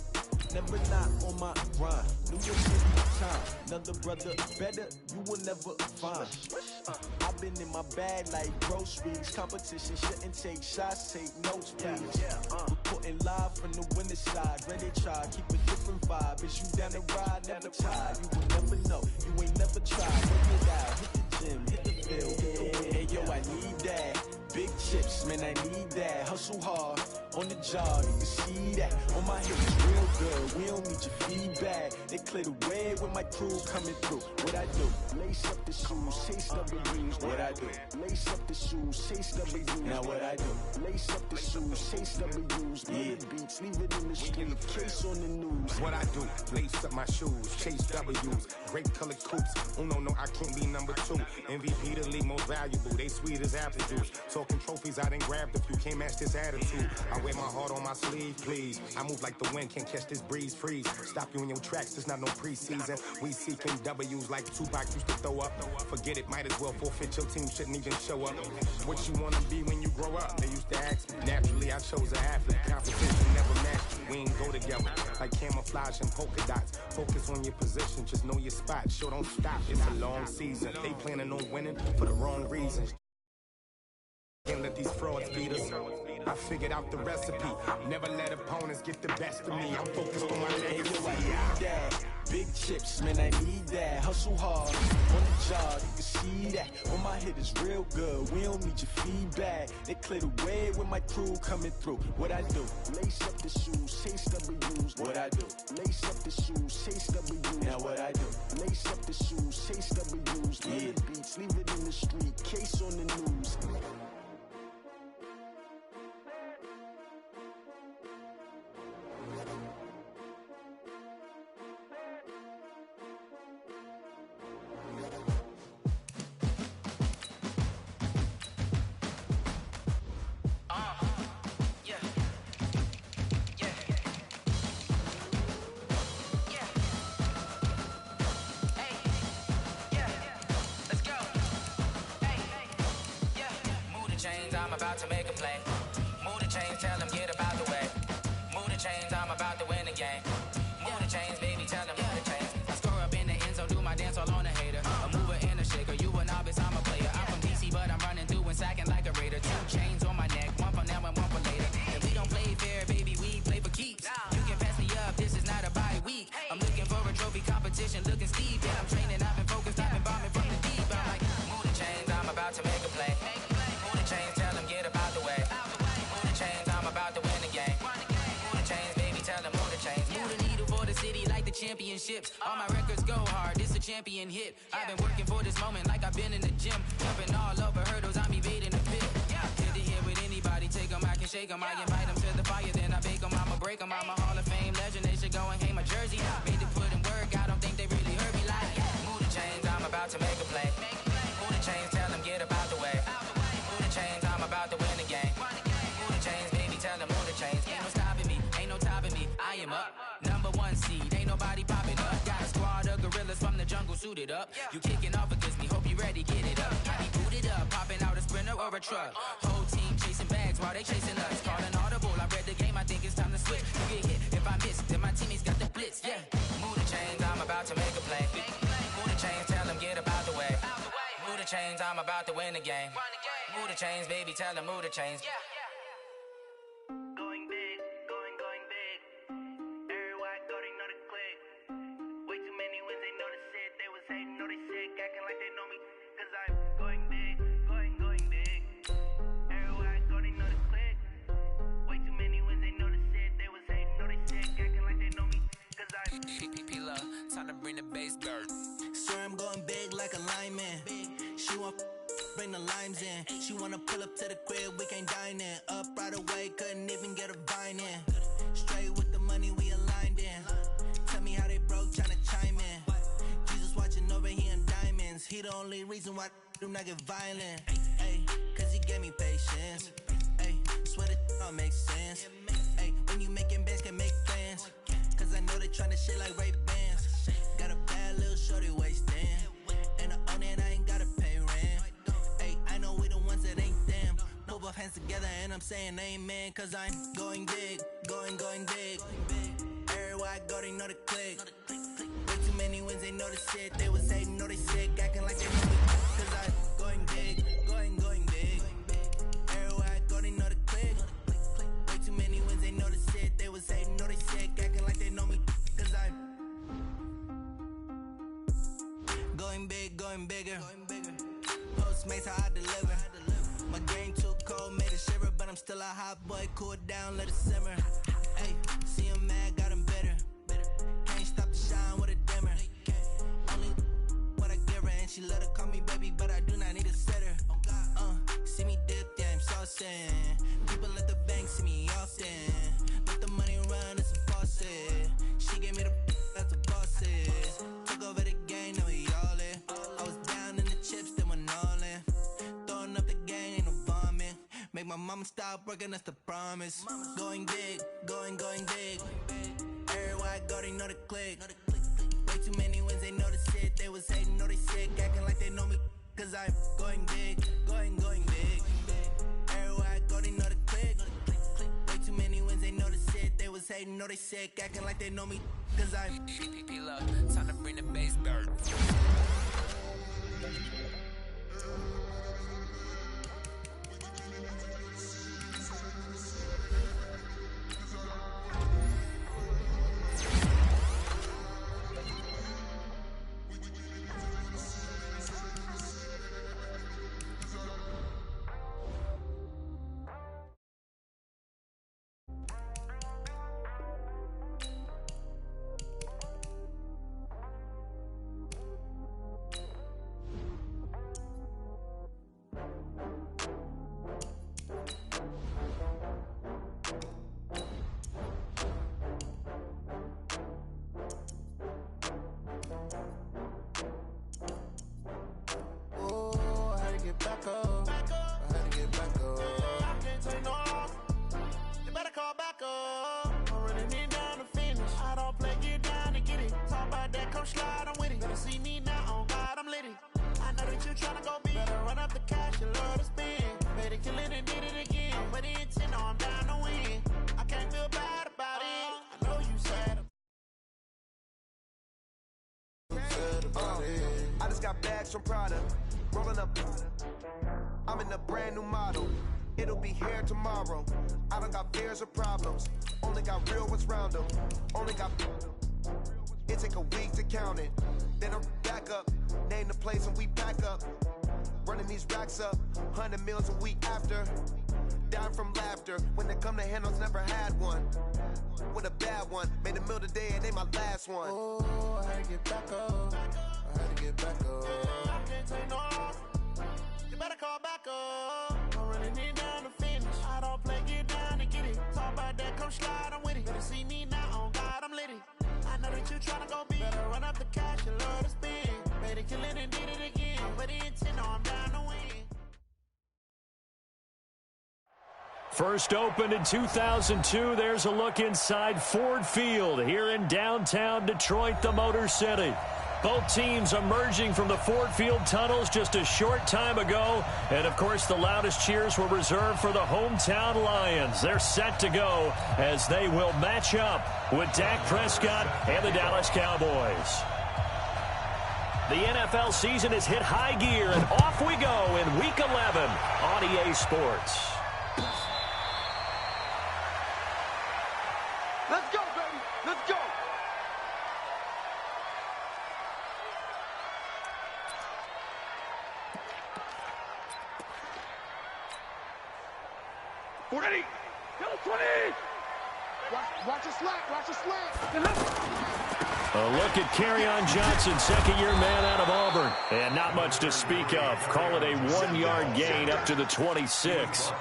never not on my grind. New York City. time. Another brother better, you will never find. I've been in my bag like groceries. Competition shouldn't take shots, take notes, please. Reporting live from the winning side. Ready to try, keep a different vibe. Is you down the ride, never tired. You will never know, you ain't never tried. Work it out, hit the gym, hit the field, hit the win. Hey yo, I need that. Big chips, man, I need that. Hustle hard, on the job, you can see that. On my hips, real good, we don't need your feedback. They clear the way with my crew coming through. What I do? Lace up the shoes, chase W's. What I do? Lace up the shoes, chase W's. Now what I do? Lace up the shoes, chase W's. Yeah, beats, leave it in the street, case on the news. What I do? Lace up my shoes, chase W's. Great colored coops. Uno, no, I can't be number 2. MVP, the league most valuable. They sweet as apple juice. Talking trophies, I done grabbed a few. Can't match this attitude. I wear my heart on my sleeve, please. I move like the wind, can't catch this breeze, freeze. Stop you in your tracks, there's not no preseason. We seeking W's like Tupac used to throw up. Forget it, might as well forfeit. Your team shouldn't even show up. What you wanna be when you grow up? They used to ask me. Naturally, I chose an athlete. Competition never matched me. We ain't go together like camouflage and polka dots. Focus on your position, just know your spot. Show don't stop, it's a long season. They planning on winning for the wrong reasons. Can't let these frauds beat us. I figured out the recipe. Never let opponents get the best of me. I'm focused on my legacy. I need that. Big chips, man, I need that. Hustle hard, on the job, you can see that. On my hit is real good, we don't need your feedback. They clear the way with my crew coming through. What I do? Lace up the shoes, chase W's. What I do? Lace up the shoes, chase W's. Now what I do? Lace up the shoes, chase W's. Yeah, beats, leave it in the street, case on the news. I'm about to make a play. Move the chains, tell them get about the way. Move the chains, I'm about to win the game. Move the chains, baby, tell them move the chains. I score up in the end zone, do my dance all on a hater. A mover and a shaker, you a novice, I'm a player. I'm from DC, but I'm running through and sacking like a raider. 2 chains on my neck, one for now and one for later. If we don't play fair, baby, we play for keeps. You can pass me up, this is not a bye week. I'm looking for a trophy competition, looking steep. Yeah, I'm training, I've been focused, I've been bombing from the deep. I'm like, move the chains, I'm about to make a play. Move the chains, tell them get about the way. Move the chains, I'm about to win the game. Move the chains, baby, tell them move the chains. Move the needle for the city like the championships. All my records go hard, this a champion hit. I've been working for this moment like I've been in the gym. Jumping all over hurdles, I'm evading the pit. Hit it here with anybody, take them, I can shake them. I invite them to the fire, then I bake them, I'ma break them. I'm a Hall of Fame legend, they should go and hang my jersey. Made to put in work, I don't think they really heard me like. Move the chains, I'm about to make a play. Move the chains, tell them get about the way. Move the chains, I'm about to win the game. Move the chains, baby, tell them move the chains. Ain't no stopping me, ain't no topping me. I am up, #1 seed, ain't nobody popping up. Got a squad of gorillas from the jungle suited up. You kicking off against me, hope you ready, get it up. I be booted up, popping out a Sprinter or a truck. Whole team chasing bags while they chasing us. Calling audible, I read the game, I think it's time to switch. You get hit, if I miss, then my teammates got the blitz, yeah. Move the chains, I'm about to make a play. Move the chains, tell them get about the way. Move the chains, I'm about to win the game. Move the chains, baby, tell them move the chains. Going big, going big. Everywhere I go, they know the click. Way too many wins, they know the shit. They was hating, know they sick, acting like they know me. Cause I'm going big, going big. Everywhere I go, they know the click. Way too many wins, they know the shit. They was hating, know they sick, acting like they know me. Cause I'm P-P-P-Love, time to bring the bass dirt. Swear I'm going big like a lineman. She want bring the limes in. She wanna pull up to the crib, we can't dine in. Up right away, couldn't even get a vine in. Straight with the money, we aligned in. Tell me how they broke, tryna chime in. Jesus watching over here in diamonds. He the only reason why do not get violent. Ay, cause he gave me patience. Ay, swear that all makes sense. Ay, when you making bands, can make plans. Cause I know they tryna shit like Ray-Bans. Got a bad little shorty wasting. And I own it, I ain't gotta pay rent. Ay, I know we the ones that ain't them. Put both hands together and I'm saying amen. Cause I'm going big, going big. Everywhere I go, they know the click. Way too many many wins, they know the shit. They was hating, know they sick, acting like they know me. Cause I'm going big, going big. Everywhere I go, they know the click. Way too many wins, they know the shit. They was hating, know they sick, acting like they know me. Cause I'm going big, going bigger. Postmates how I deliver. My game too cold, made a shiver, but I'm still a hot boy. Cool it down, let it simmer. Hey, see him mad, got him bitter. Can't stop the shine with a dimmer. Only what I give her, and she let her call me baby, but I do not need a sitter. See me dip, yeah, I'm saucing. People at the bank see me often. Let the money run, it's a faucet. She gave me the that's the bosses. Took over the game, now we all in. I was down in the chips, then went all in. Throwing up the game, ain't no bombing. Make my mama stop working, that's the promise. Going big, going big. Everywhere I go, they know the click. Way too many wins, they know the shit. They was hating, know they sick, acting like they know me. Cause I'm going big, going big. Everywhere I go, they know the click. Way too many wins, they know the shit. They was hating, know they sick, acting like they know me. Cause I'm PPP love, time to bring the bass back. I just got bags from Prada, rolling up. I'm in a brand new model. It'll be here tomorrow. I don't got fears or problems. Only got real ones round them. Only got. It take a week to count it. Then I'm back up. Name the place and we pack up. Running these racks up. 100 meals a week after. Down from laughter. When they come to handles, never had one. With a bad one. Made a meal today and they my last one. Oh, I had to get back up. I had to get back up. I can't take no off. You better call back up. I'm running it down to finish. I don't play, get down to get it. Talk about that, come slide, I'm with it. Better see me now, on God, I'm lit it. I know that you tryna go big. Better run up the cash, you love to spin. Made it, kill it, and did it again. But the intent, no, I'm down to win. First opened in 2002, there's a look inside Ford Field here in downtown Detroit, the Motor City. Both teams emerging from the Ford Field tunnels just a short time ago. And, of course, the loudest cheers were reserved for the hometown Lions. They're set to go as they will match up with Dak Prescott and the Dallas Cowboys. The NFL season has hit high gear, and off we go in Week 11 on EA Sports. Let's go, baby. Let's go. Ready. Go 20. Watch your slack. Watch your slack. A look at Kerryon Johnson, second-year man out of Auburn. And not much to speak of. Call it a 1-yard gain up to the 26.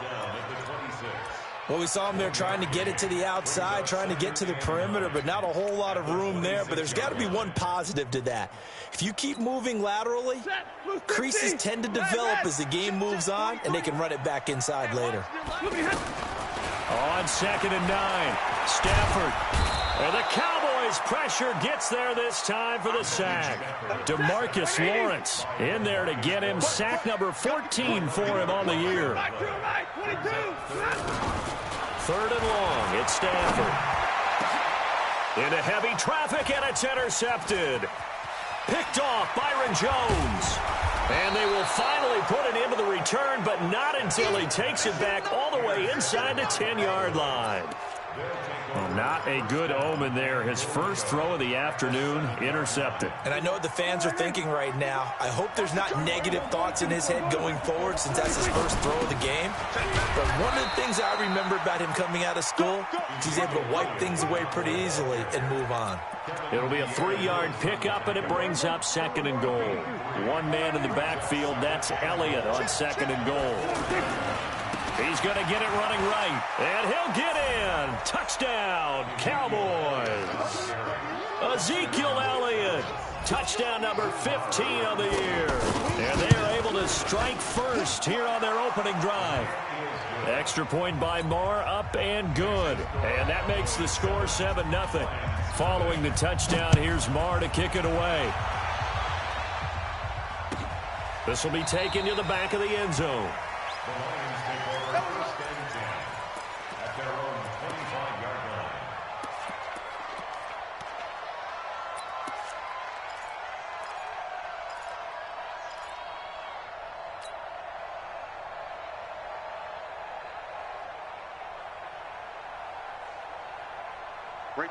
Well, we saw him there trying to get it to the outside, trying to get to the perimeter, but not a whole lot of room there. But there's got to be one positive to that. If you keep moving laterally, creases tend to develop as the game moves on, and they can run it back inside later. On 2nd and 9, Stafford. And the Cowboys' pressure gets there this time for the sack. DeMarcus Lawrence in there to get him sack number 14 for him on the year. 3rd and long, it's Stafford. Into heavy traffic, and it's intercepted. Picked off Byron Jones. And they will finally put an end to the return, but not until he takes it back all the way inside the 10-yard line. Well, not a good omen there. His first throw of the afternoon intercepted. And I know what the fans are thinking right now. I hope there's not negative thoughts in his head going forward since that's his first throw of the game. But one of the things I remember about him coming out of school is he's able to wipe things away pretty easily and move on. It'll be a 3-yard pickup, and it brings up 2nd and goal. One man in the backfield, that's Elliott on 2nd and goal. He's going to get it running right, and he'll get in. Touchdown, Cowboys. Ezekiel Elliott, touchdown number 15 of the year. And they are able to strike first here on their opening drive. Extra point by Marr, up and good. And that makes the score 7-0. Following the touchdown, here's Marr to kick it away. This will be taken to the back of the end zone. The Lions take over first and 10 at their own 25-yard line.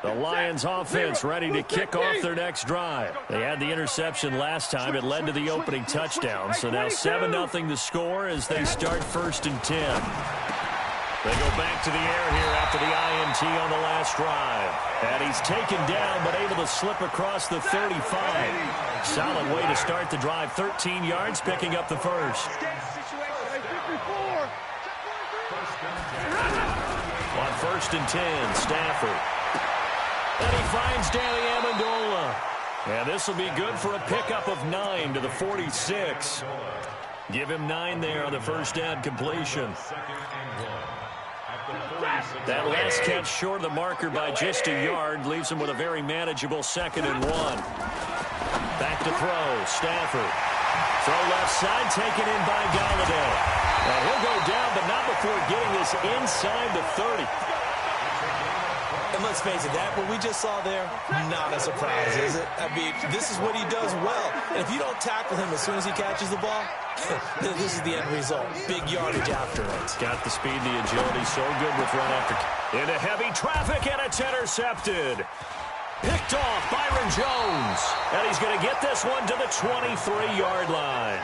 The Lions offense ready to kick off their next drive. They had the interception last time. It led to the opening touchdown. So now 7-0 to score as they start 1st and 10. They go back to the air here after the INT on the last drive. And he's taken down but able to slip across the 35. Solid way to start the drive. 13 yards, picking up the first. On 1st and 10, Stafford. And he finds Danny Amendola. And this will be good for a pickup of 9 to the 46. Give him 9 there on the first down completion. That last catch short of the marker by just a yard leaves him with a very manageable 2nd and 1. Back to throw, Stafford. Throw left side, taken in by Golladay. And he'll go down, but not before getting this inside the 30. And let's face it, that what we just saw there, not a surprise, is it? I mean, this is what he does well. And if you don't tackle him as soon as he catches the ball, this is the end result. Big yardage after it. Got the speed, the agility, so good with run after. Into heavy traffic, and it's intercepted. Picked off Byron Jones. And he's going to get this one to the 23-yard line.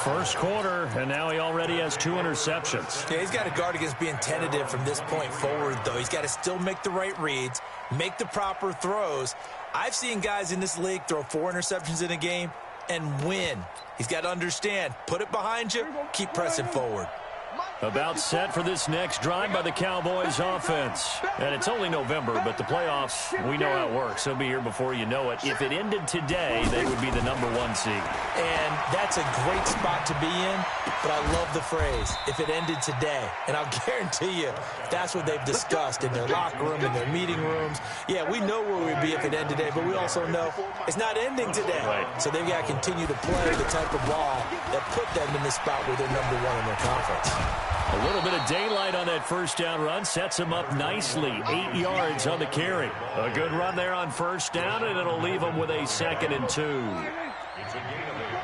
First quarter, and now he already has 2 interceptions. Yeah, he's got to guard against being tentative from this point forward, though. He's got to still make the right reads, make the proper throws. I've seen guys in this league throw 4 interceptions in a game and win. He's got to understand, put it behind you, keep pressing forward. About set for this next drive by the Cowboys offense. And it's only November, but the playoffs, we know how it works. They'll be here before you know it. If it ended today, they would be the #1 seed. And that's a great spot to be in, but I love the phrase, if it ended today. And I'll guarantee you, that's what they've discussed in their locker room, in their meeting rooms. Yeah, we know where we'd be if it ended today, but we also know it's not ending today. Right. So they've got to continue to play the type of ball that put them in the spot where they're #1 in their conference. A little bit of daylight on that first down run sets him up nicely. 8 yards on the carry. A good run there on first down, and it'll leave him with a 2nd and 2. It's a gain of 8.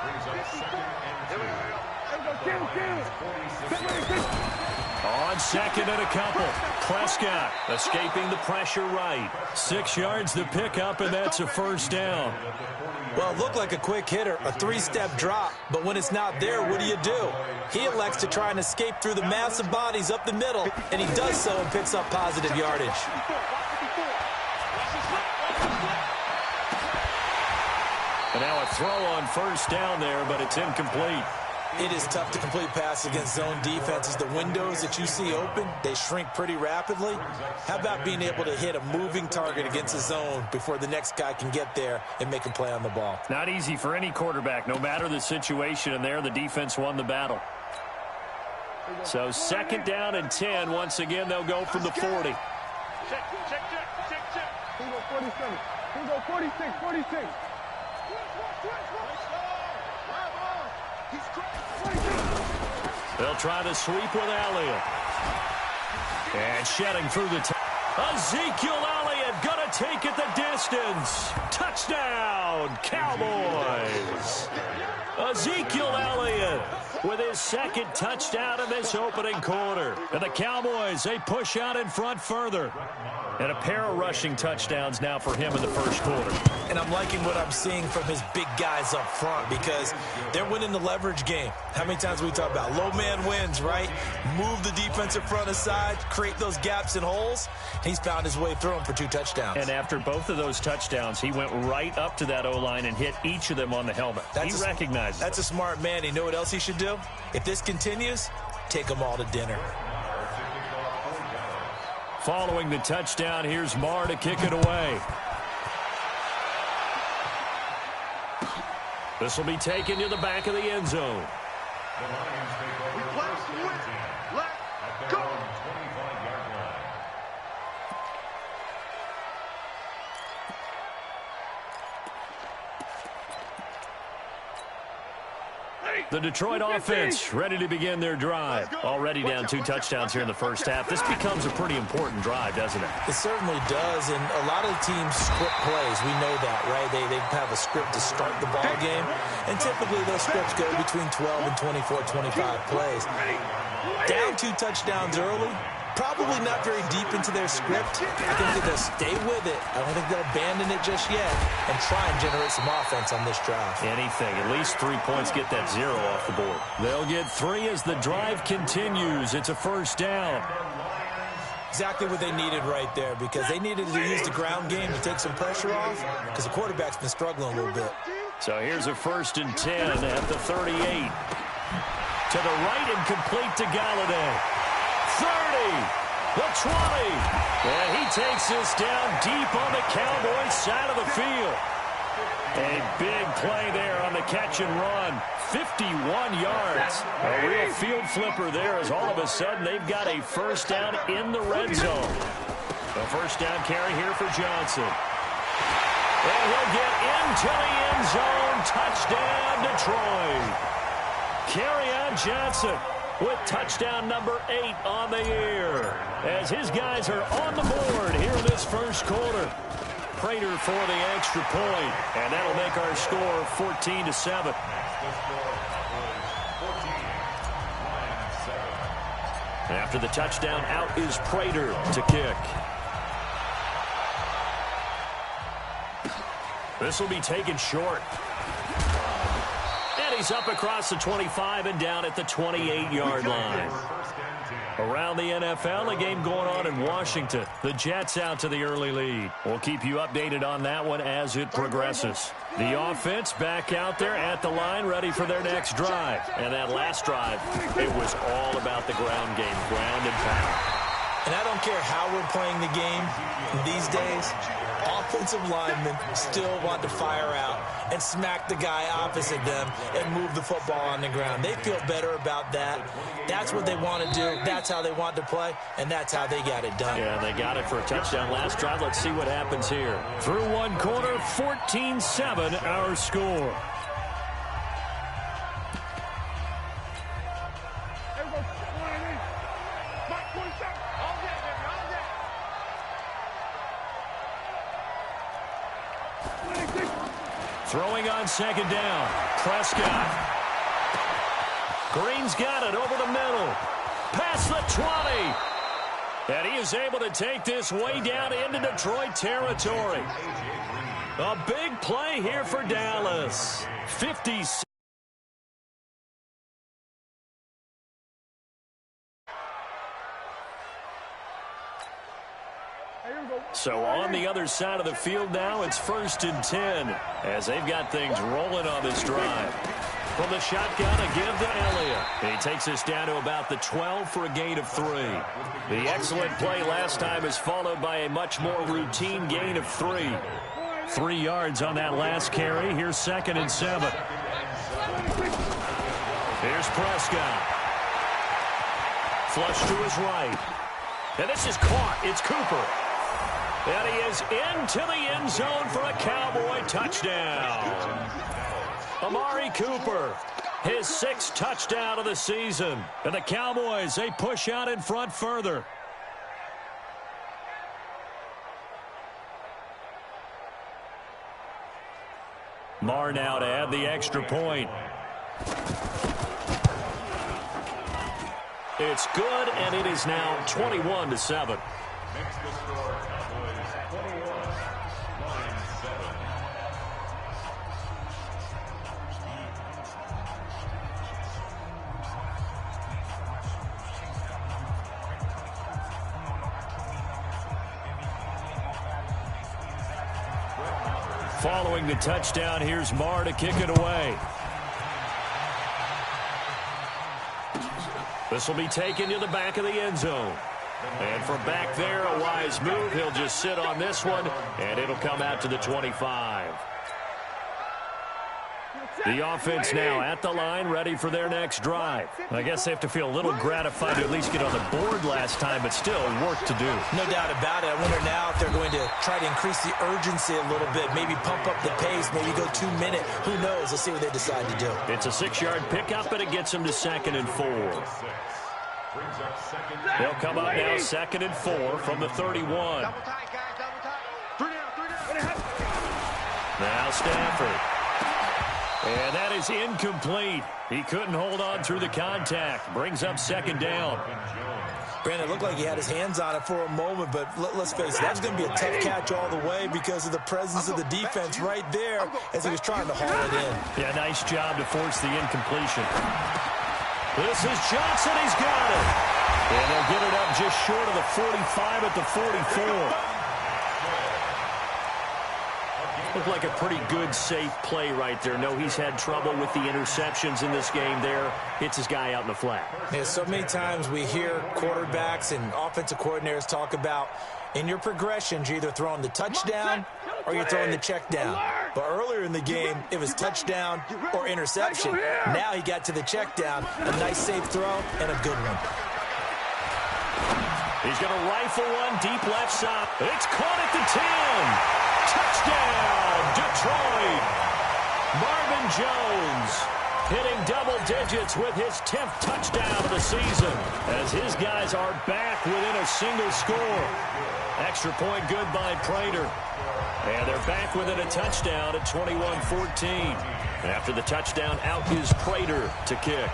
Brings up 2nd and 2. On 2nd and a couple. Prescott escaping the pressure right. 6 yards to pick up, and that's a first down. Well, it looked like a quick hitter, a 3-step drop, but when it's not there, what do? He elects to try and escape through the massive bodies up the middle, and he does so and picks up positive yardage. And now a throw on first down there, but it's incomplete. It is tough to complete passes against zone defenses. The windows that you see open, they shrink pretty rapidly. How about being able to hit a moving target against a zone before the next guy can get there and make a play on the ball? Not easy for any quarterback, no matter the situation, and there the defense won the battle. So 2nd down and 10. Once again, they'll go from the 40. Check. Here go 47. Here go 46. They'll try to sweep with Elliott. And shedding through the Ezekiel Elliott going to take it the distance. Touchdown, Cowboys. Ezekiel Elliott with his second touchdown in this opening quarter. And the Cowboys, they push out in front further. And a pair of rushing touchdowns now for him in the first quarter. And I'm liking what I'm seeing from his big guys up front because they're winning the leverage game. How many times we talk about low man wins, right? Move the defensive front aside, create those gaps and holes. He's found his way through them for 2 touchdowns. And after both of those touchdowns, he went right up to that O-line and hit each of them on the helmet. He recognized it. That's a smart man. You know what else he should do? If this continues, take them all to dinner. Following the touchdown, here's Marr to kick it away. This will be taken to the back of the end zone. Let's go. The Detroit offense ready to begin their drive. Already down 2 touchdowns here in the first half. This becomes a pretty important drive, doesn't it? It certainly does, and a lot of teams script plays. We know that, right? They have a script to start the ball game, and typically those scripts go between 12 and 24, 25 plays. Down 2 touchdowns early, probably not very deep into their script. I think that they'll stay with it. I don't think they'll abandon it just yet and try and generate some offense on this drive. Anything. At least 3 points, get that 0 off the board. They'll get 3 as the drive continues. It's a first down. Exactly what they needed right there because they needed to use the ground game to take some pressure off because the quarterback's been struggling a little bit. So here's a 1st and 10 at the 38. To the right and complete to Galladay. 30, the 20, and he takes this down deep on the Cowboys side of the field. A big play there on the catch and run, 51 yards. A real field flipper there as all of a sudden they've got a first down in the red zone. A first down carry here for Johnson. And he'll get into the end zone. Touchdown, Detroit. Kerryon Johnson with touchdown number 8 on the year. As his guys are on the board here in this first quarter. Prater for the extra point, and that'll make our score 14-7. After the touchdown, out is Prater to kick. This will be taken short. And he's up across the 25 and down at the 28-yard line. Around the NFL, a game going on in Washington. The Jets out to the early lead. We'll keep you updated on that one as it progresses. The offense back out there at the line, ready for their next drive. And that last drive, it was all about the ground game, ground and pound. And I don't care how we're playing the game these days, offensive linemen still want to fire out and smack the guy opposite them and move the football on the ground. They feel better about that. That's what they want to do. That's how they want to play, and that's how they got it done. Yeah, they got it for a touchdown last drive. Let's see what happens here. Through one quarter, 14-7 our score. Throwing on second down. Prescott. Green's got it over the middle. Past the 20. And he is able to take this way down into Detroit territory. A big play here for Dallas. 56. So on the other side of the field now, it's 1st and 10 as they've got things rolling on this drive. From the shotgun, a give to Elliott. He takes this down to about the 12 for a gain of 3. The excellent play last time is followed by a much more routine gain of 3. 3 yards on that last carry. Here's 2nd and 7. Here's Prescott. Flush to his right. And this is caught. It's Cooper. And he is into the end zone for a Cowboy touchdown. Amari Cooper, his 6th touchdown of the season. And the Cowboys, they push out in front further. Marr now to add the extra point. It's good, and it is now 21-7. Makes the score Cowboys 21, Lions 7. Following the touchdown, here's Marr to kick it away. This will be taken to the back of the end zone. And from back there, a wise move. He'll just sit on this one, and it'll come out to the 25. The offense now at the line, ready for their next drive. I guess they have to feel a little gratified to at least get on the board last time, but still work to do. No doubt about it. I wonder now if they're going to try to increase the urgency a little bit, maybe pump up the pace, maybe go 2 minute. Who knows? Let's see what they decide to do. It's a 6-yard pickup, but it gets them to 2nd and 4. They'll come up now 2nd and 4 from the 31. Now Stafford. And that is incomplete. He couldn't hold on through the contact. Brings up 2nd down. Brandon, it looked like he had his hands on it for a moment, but let's face it, that was going to be a tough catch all the way because of the presence of the defense right there as he was trying to haul it in. Yeah, nice job to force the incompletion. This is Johnson. He's got it. And they'll get it up just short of the 45 at the 44. Looked like a pretty good, safe play right there. No, he's had trouble with the interceptions in this game there. Hits his guy out in the flat. Yeah, so many times we hear quarterbacks and offensive coordinators talk about in your progressions, you're either throwing the touchdown or you're throwing the check down. But earlier in the game, it was touchdown or interception. Now he got to the check down. A nice, safe throw and a good one. He's going to rifle one deep left side. It's caught at the 10. Touchdown, Detroit. Marvin Jones hitting double digits with his 10th touchdown of the season as his guys are back within a single score. Extra point good by Prater. And they're back within a touchdown at 21-14. After the touchdown, out is Prater to kick.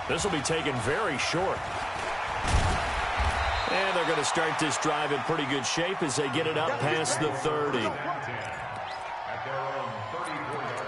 This will be taken very short. And they're going to start this drive in pretty good shape as they get it up past the 30. At their own 34-yard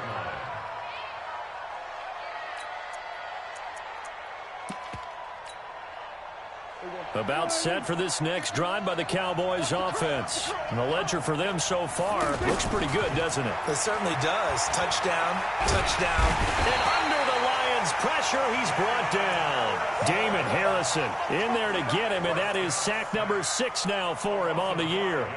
line. About set for this next drive by the Cowboys offense. And the ledger for them so far looks pretty good, doesn't it? It certainly does. Touchdown, touchdown. And under the Lions' pressure, he's brought down. Damon Harrison in there to get him, and that is sack number 6 now for him on the year.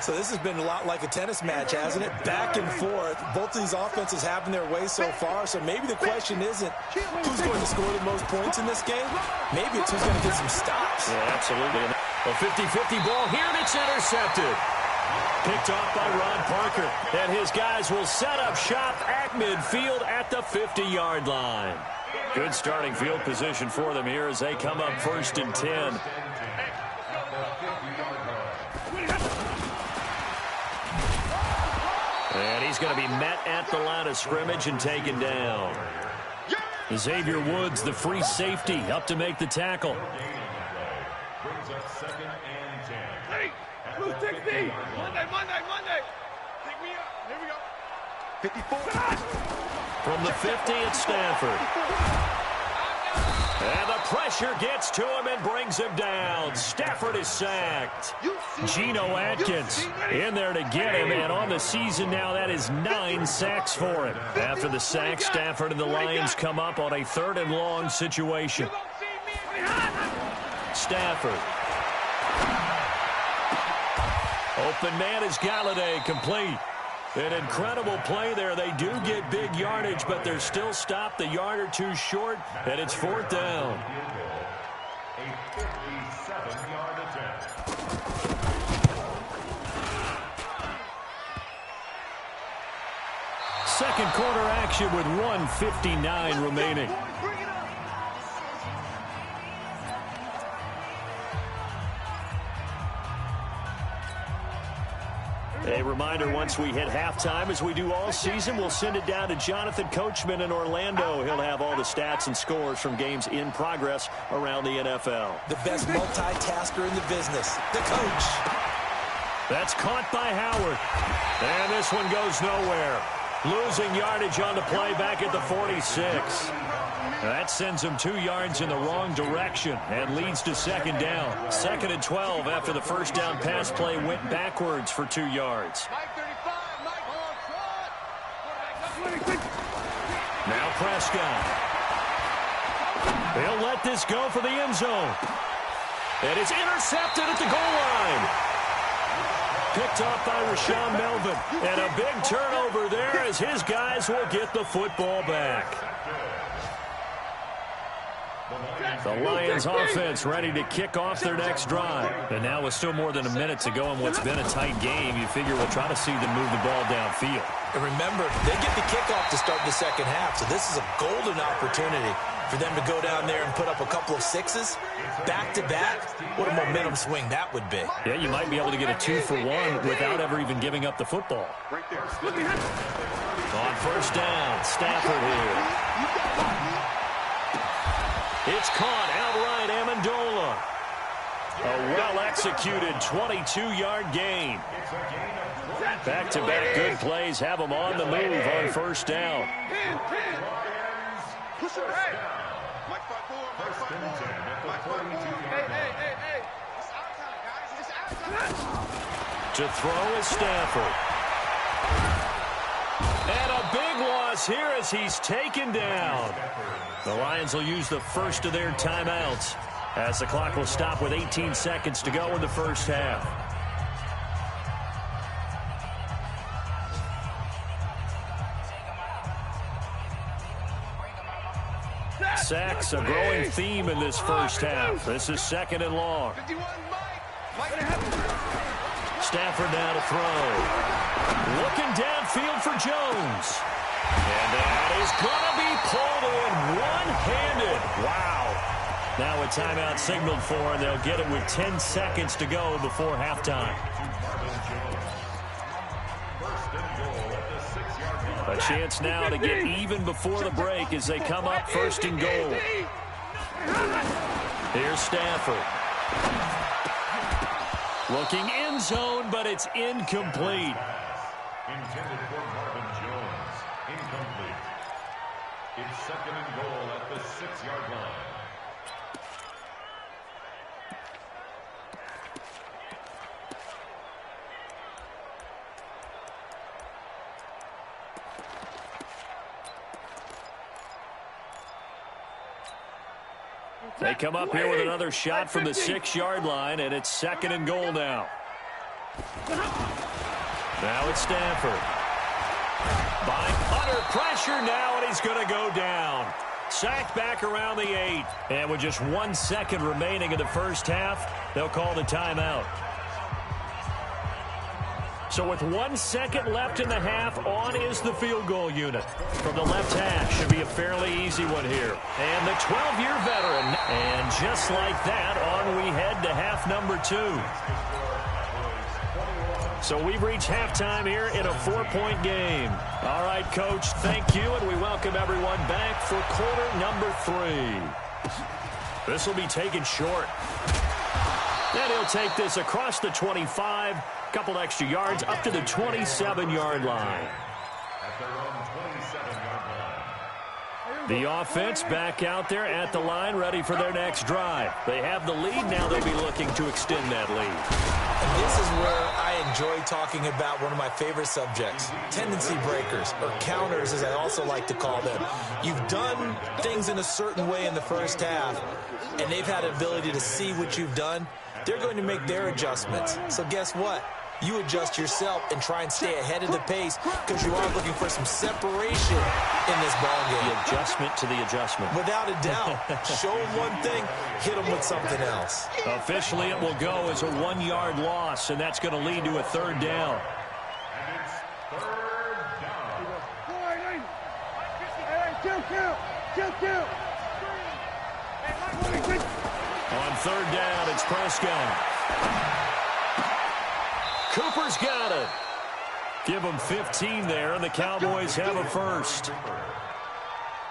So this has been a lot like a tennis match, hasn't it? Back and forth. Both of these offenses having their way so far. So maybe the question isn't who's going to score the most points in this game. Maybe it's who's going to get some stops. Yeah, absolutely. A 50-50 ball here, and it's intercepted. Picked off by Ron Parker. And his guys will set up shop at midfield at the 50-yard line. Good starting field position for them here as they come up 1st and 10. And he's going to be met at the line of scrimmage and taken down. Xavier Woods, the free safety, up to make the tackle. Brings up 2nd and 10. Hey, who's 60? Monday. Pick me up. Here we go. 54. From the 50, it's Stafford. And the pressure gets to him and brings him down. Stafford is sacked. Geno Atkins in there to get him, and on the season now, that is 9 sacks for him. After the sack, Stafford and the Lions come up on a 3rd and long situation. Stafford. Open man is Galladay, complete. An incredible play there. They do get big yardage, but they're still stopped a yard or two short, and it's 4th down. A 57-yard attempt. Second quarter action with 1:59 remaining. A reminder, once we hit halftime, as we do all season, we'll send it down to Jonathan Coachman in Orlando. He'll have all the stats and scores from games in progress around the NFL. The best multitasker in the business, the coach. That's caught by Howard. And this one goes nowhere. Losing yardage on the play back at the 46. That sends him 2 yards in the wrong direction and leads to second down. 2nd and 12 after the first down pass play went backwards for 2 yards. Now Prescott. They'll let this go for the end zone. And it's intercepted at the goal line. Picked off by Rashaan Melvin. And a big turnover there as his guys will get the football back. The Lions offense ready to kick off their next drive. And now with still more than a minute to go in what's been a tight game, you figure we'll try to see them move the ball downfield. And remember, they get the kickoff to start the second half, so this is a golden opportunity for them to go down there and put up a couple of sixes back-to-back. What a momentum swing that would be. Yeah, you might be able to get a 2-for-1 without ever even giving up the football. On first down, Stafford here. It's caught outright, Amendola. A well-executed 22-yard gain. Back-to-back good plays have them on the move on first down. To throw is Stafford. And a big loss here as he's taken down. The Lions will use the first of their timeouts as the clock will stop with 18 seconds to go in the first half. Sacks, a growing theme in this first half. This is 2nd and long. Stafford now to throw. Looking downfield for Jones. And that is going to be pulled in one-handed. Wow. Now a timeout signaled for, and they'll get it with 10 seconds to go before halftime. A chance now to get even before the break as they come up 1st and goal. Here's Stafford. Looking end zone, but it's incomplete. Intended for Marvin Jones. Incomplete. It's 2nd and goal at the 6-yard line. They come up here with another shot from the 6-yard line, and it's 2nd and goal now. Now it's Stafford. Under pressure now, and he's going to go down. Sacked back around the 8. And with just 1 second remaining in the first half, they'll call the timeout. So with 1 second left in the half, on is the field goal unit. From the left hash, should be a fairly easy one here. And the 12-year veteran. And just like that, on we head to half number 2. So we've reached halftime here in a 4-point game. All right, Coach, thank you, and we welcome everyone back for quarter number 3. This will be taken short. And he'll take this across the 25, couple extra yards up to the 27-yard line. The offense back out there at the line, ready for their next drive. They have the lead. Now they'll be looking to extend that lead. And this is where I enjoy talking about one of my favorite subjects, tendency breakers, or counters as I also like to call them. You've done things in a certain way in the first half, and they've had an ability to see what you've done. They're going to make their adjustments. So guess what? You adjust yourself and try and stay ahead of the pace because you are looking for some separation in this ballgame. The adjustment to the adjustment. Without a doubt. Show them one thing, hit them with something else. Officially, it will go as a 1-yard loss, and that's going to lead to a 3rd down. And it's 3rd down. On 3rd down, it's Prescott. Cooper's got it. Give them 15 there, and the Cowboys have a first.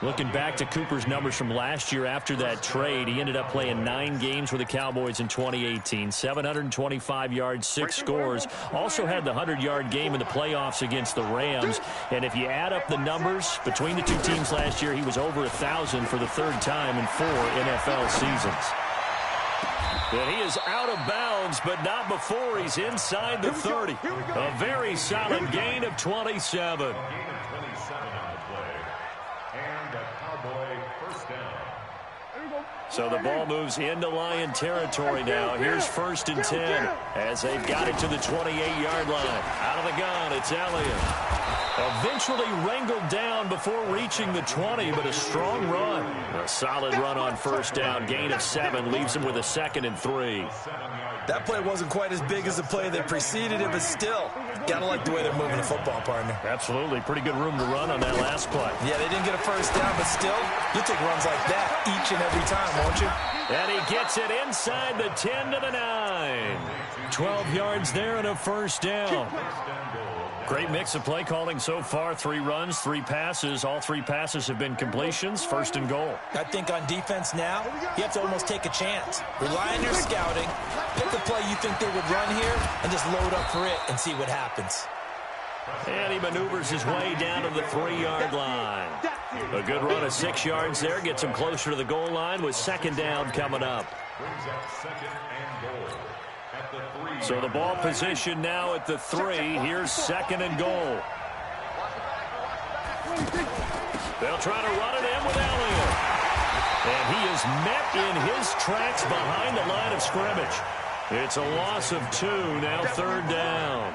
Looking back to Cooper's numbers from last year after that trade, he ended up playing 9 games with the Cowboys in 2018. 725 yards, 6 scores. Also had the 100-yard game in the playoffs against the Rams. And if you add up the numbers between the two teams last year, he was over 1,000 for the third time in 4 NFL seasons. And he is out of bounds, but not before he's inside the 30. A very solid gain of 27. So the ball moves into Lion territory now. Here's 1st and 10 as they've got it to the 28-yard line. Out of the gun, it's Elliott. Eventually wrangled down before reaching the 20, but a strong run. A solid run on 1st down. Gain of 7 leaves him with a 2nd and 3. That play wasn't quite as big as the play that preceded it, but still, gotta like the way they're moving the football, partner. Absolutely. Pretty good room to run on that last play. Yeah, they didn't get a 1st down, but still, you'll take runs like that each and every time, won't you? And he gets it inside the 10 to the 9. 12 yards there and a 1st down. Great mix of play calling so far. 3 runs, 3 passes. All 3 passes have been completions. 1st and goal. I think on defense now, you have to almost take a chance. Rely on your scouting. Pick a play you think they would run here and just load up for it and see what happens. And he maneuvers his way down to the 3-yard line. A good run of 6 yards there. Gets him closer to the goal line with 2nd down coming up. So the ball position now at the 3. Here's 2nd and goal. They'll try to run it in with Elliott. And he is met in his tracks behind the line of scrimmage. It's a loss of 2, now 3rd down.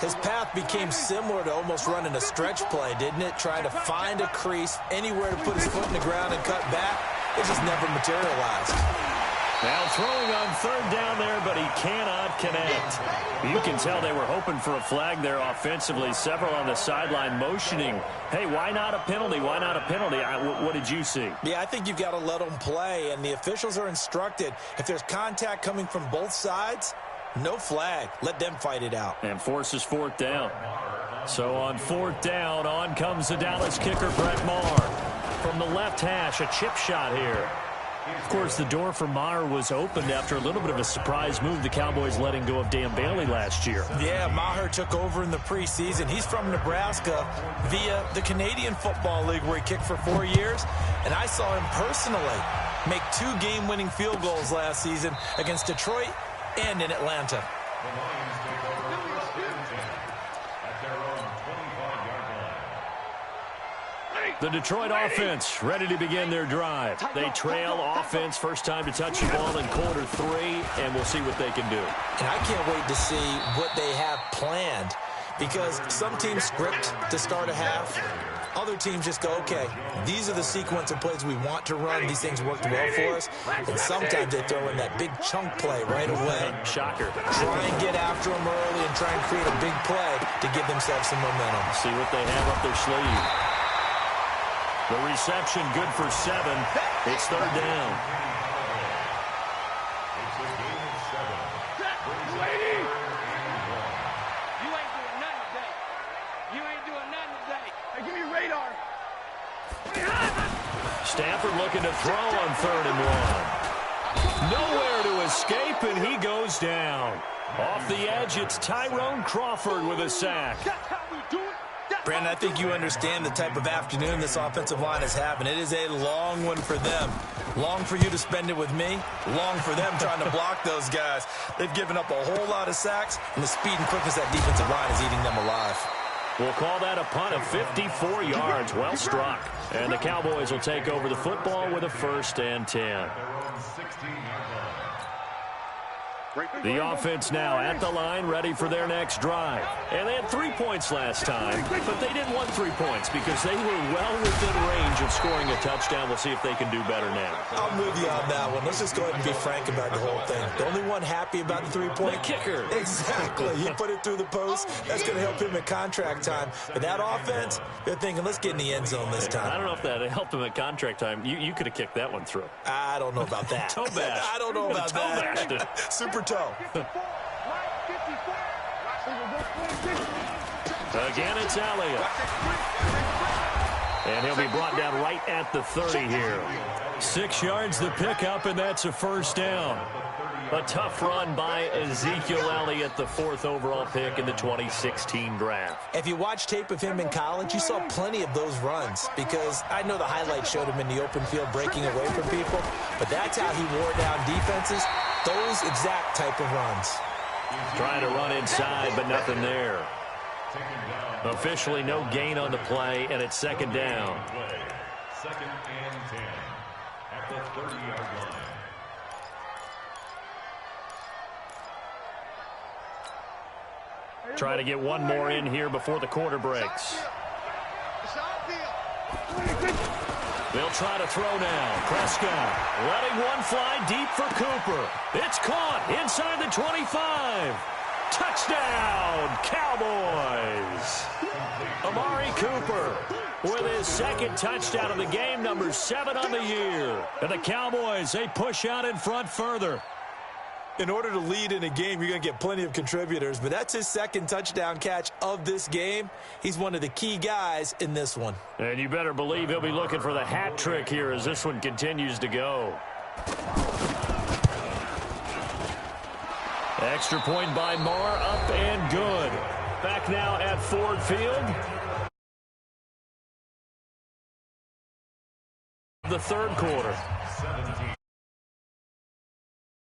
His path became similar to almost running a stretch play, didn't it? Trying to find a crease, anywhere to put his foot in the ground and cut back. It just never materialized. Now throwing on 3rd down there, but he cannot connect. You can tell they were hoping for a flag there offensively. Several on the sideline motioning, hey, why not a penalty? Why not a penalty? What did you see? Yeah, I think you've got to let them play, and the officials are instructed. If there's contact coming from both sides, no flag. Let them fight it out. And forces 4th down. So on 4th down, on comes the Dallas kicker, Brett Maher. From the left hash, a chip shot here. Of course, the door for Maher was opened after a little bit of a surprise move. The Cowboys letting go of Dan Bailey last year. Yeah, Maher took over in the preseason. He's from Nebraska via the Canadian Football League where he kicked for 4 years. And I saw him personally make 2 game-winning field goals last season against Detroit and in Atlanta. The Detroit offense ready to begin their drive. They trail offense, first time to touch the ball in quarter 3, and we'll see what they can do. And I can't wait to see what they have planned, because some teams script to start a half. Other teams just go, okay, these are the sequence of plays we want to run. These things worked well for us. And sometimes they throw in that big chunk play right away. Shocker. Try and get after them early and try and create a big play to give themselves some momentum. See what they have up their sleeve. The reception good for 7. It's 3rd down. Stafford looking to throw on 3rd and 1. Nowhere to escape, and he goes down. Off the edge, it's Tyrone Crawford with a sack. Brandon, I think you understand the type of afternoon this offensive line is having. It is a long one for them. Long for you to spend it with me. Long for them trying to block those guys. They've given up a whole lot of sacks, and the speed and quickness of that defensive line is eating them alive. We'll call that a punt of 54 yards. Well struck. And the Cowboys will take over the football with a 1st and 10. The offense now at the line, ready for their next drive. And they had 3 points last time, but they didn't want 3 points because they were well within range of scoring a touchdown. We'll see if they can do better now. I'm with you on that one. Let's just go ahead and be frank about the whole thing. The only one happy about the 3-point? The kicker. Exactly. He put it through the post. That's going to help him at contract time. But that offense, they're thinking, let's get in the end zone this time. I don't know if that helped him at contract time. You could have kicked that one through. I don't know about that. Toe bash. I don't know about that. Toe bashed it. Super toe. Again, it's Elliott. And he'll be brought down right at the 30 here. 6 yards the pickup, and that's a first down. A tough run by Ezekiel Elliott, the 4th overall pick in the 2016 draft. If you watch tape of him in college, you saw plenty of those runs, because I know the highlights showed him in the open field breaking away from people, but that's how he wore down defenses, those exact type of runs. Trying to run inside, but nothing there. Officially no gain on the play, and it's second down. 2nd and 10 at the 30-yard line. Try to get one more in here before the quarter breaks. They'll try to throw now. Prescott letting one fly deep for Cooper. It's caught inside the 25. Touchdown, Cowboys. Amari Cooper with his 2nd touchdown of the game, number 7 on the year. And the Cowboys, they push out in front further. In order to lead in a game, you're going to get plenty of contributors, but that's his 2nd touchdown catch of this game. He's one of the key guys in this one. And you better believe he'll be looking for the hat trick here as this one continues to go. Extra point by Marr, up and good. Back now at Ford Field. The 3rd quarter.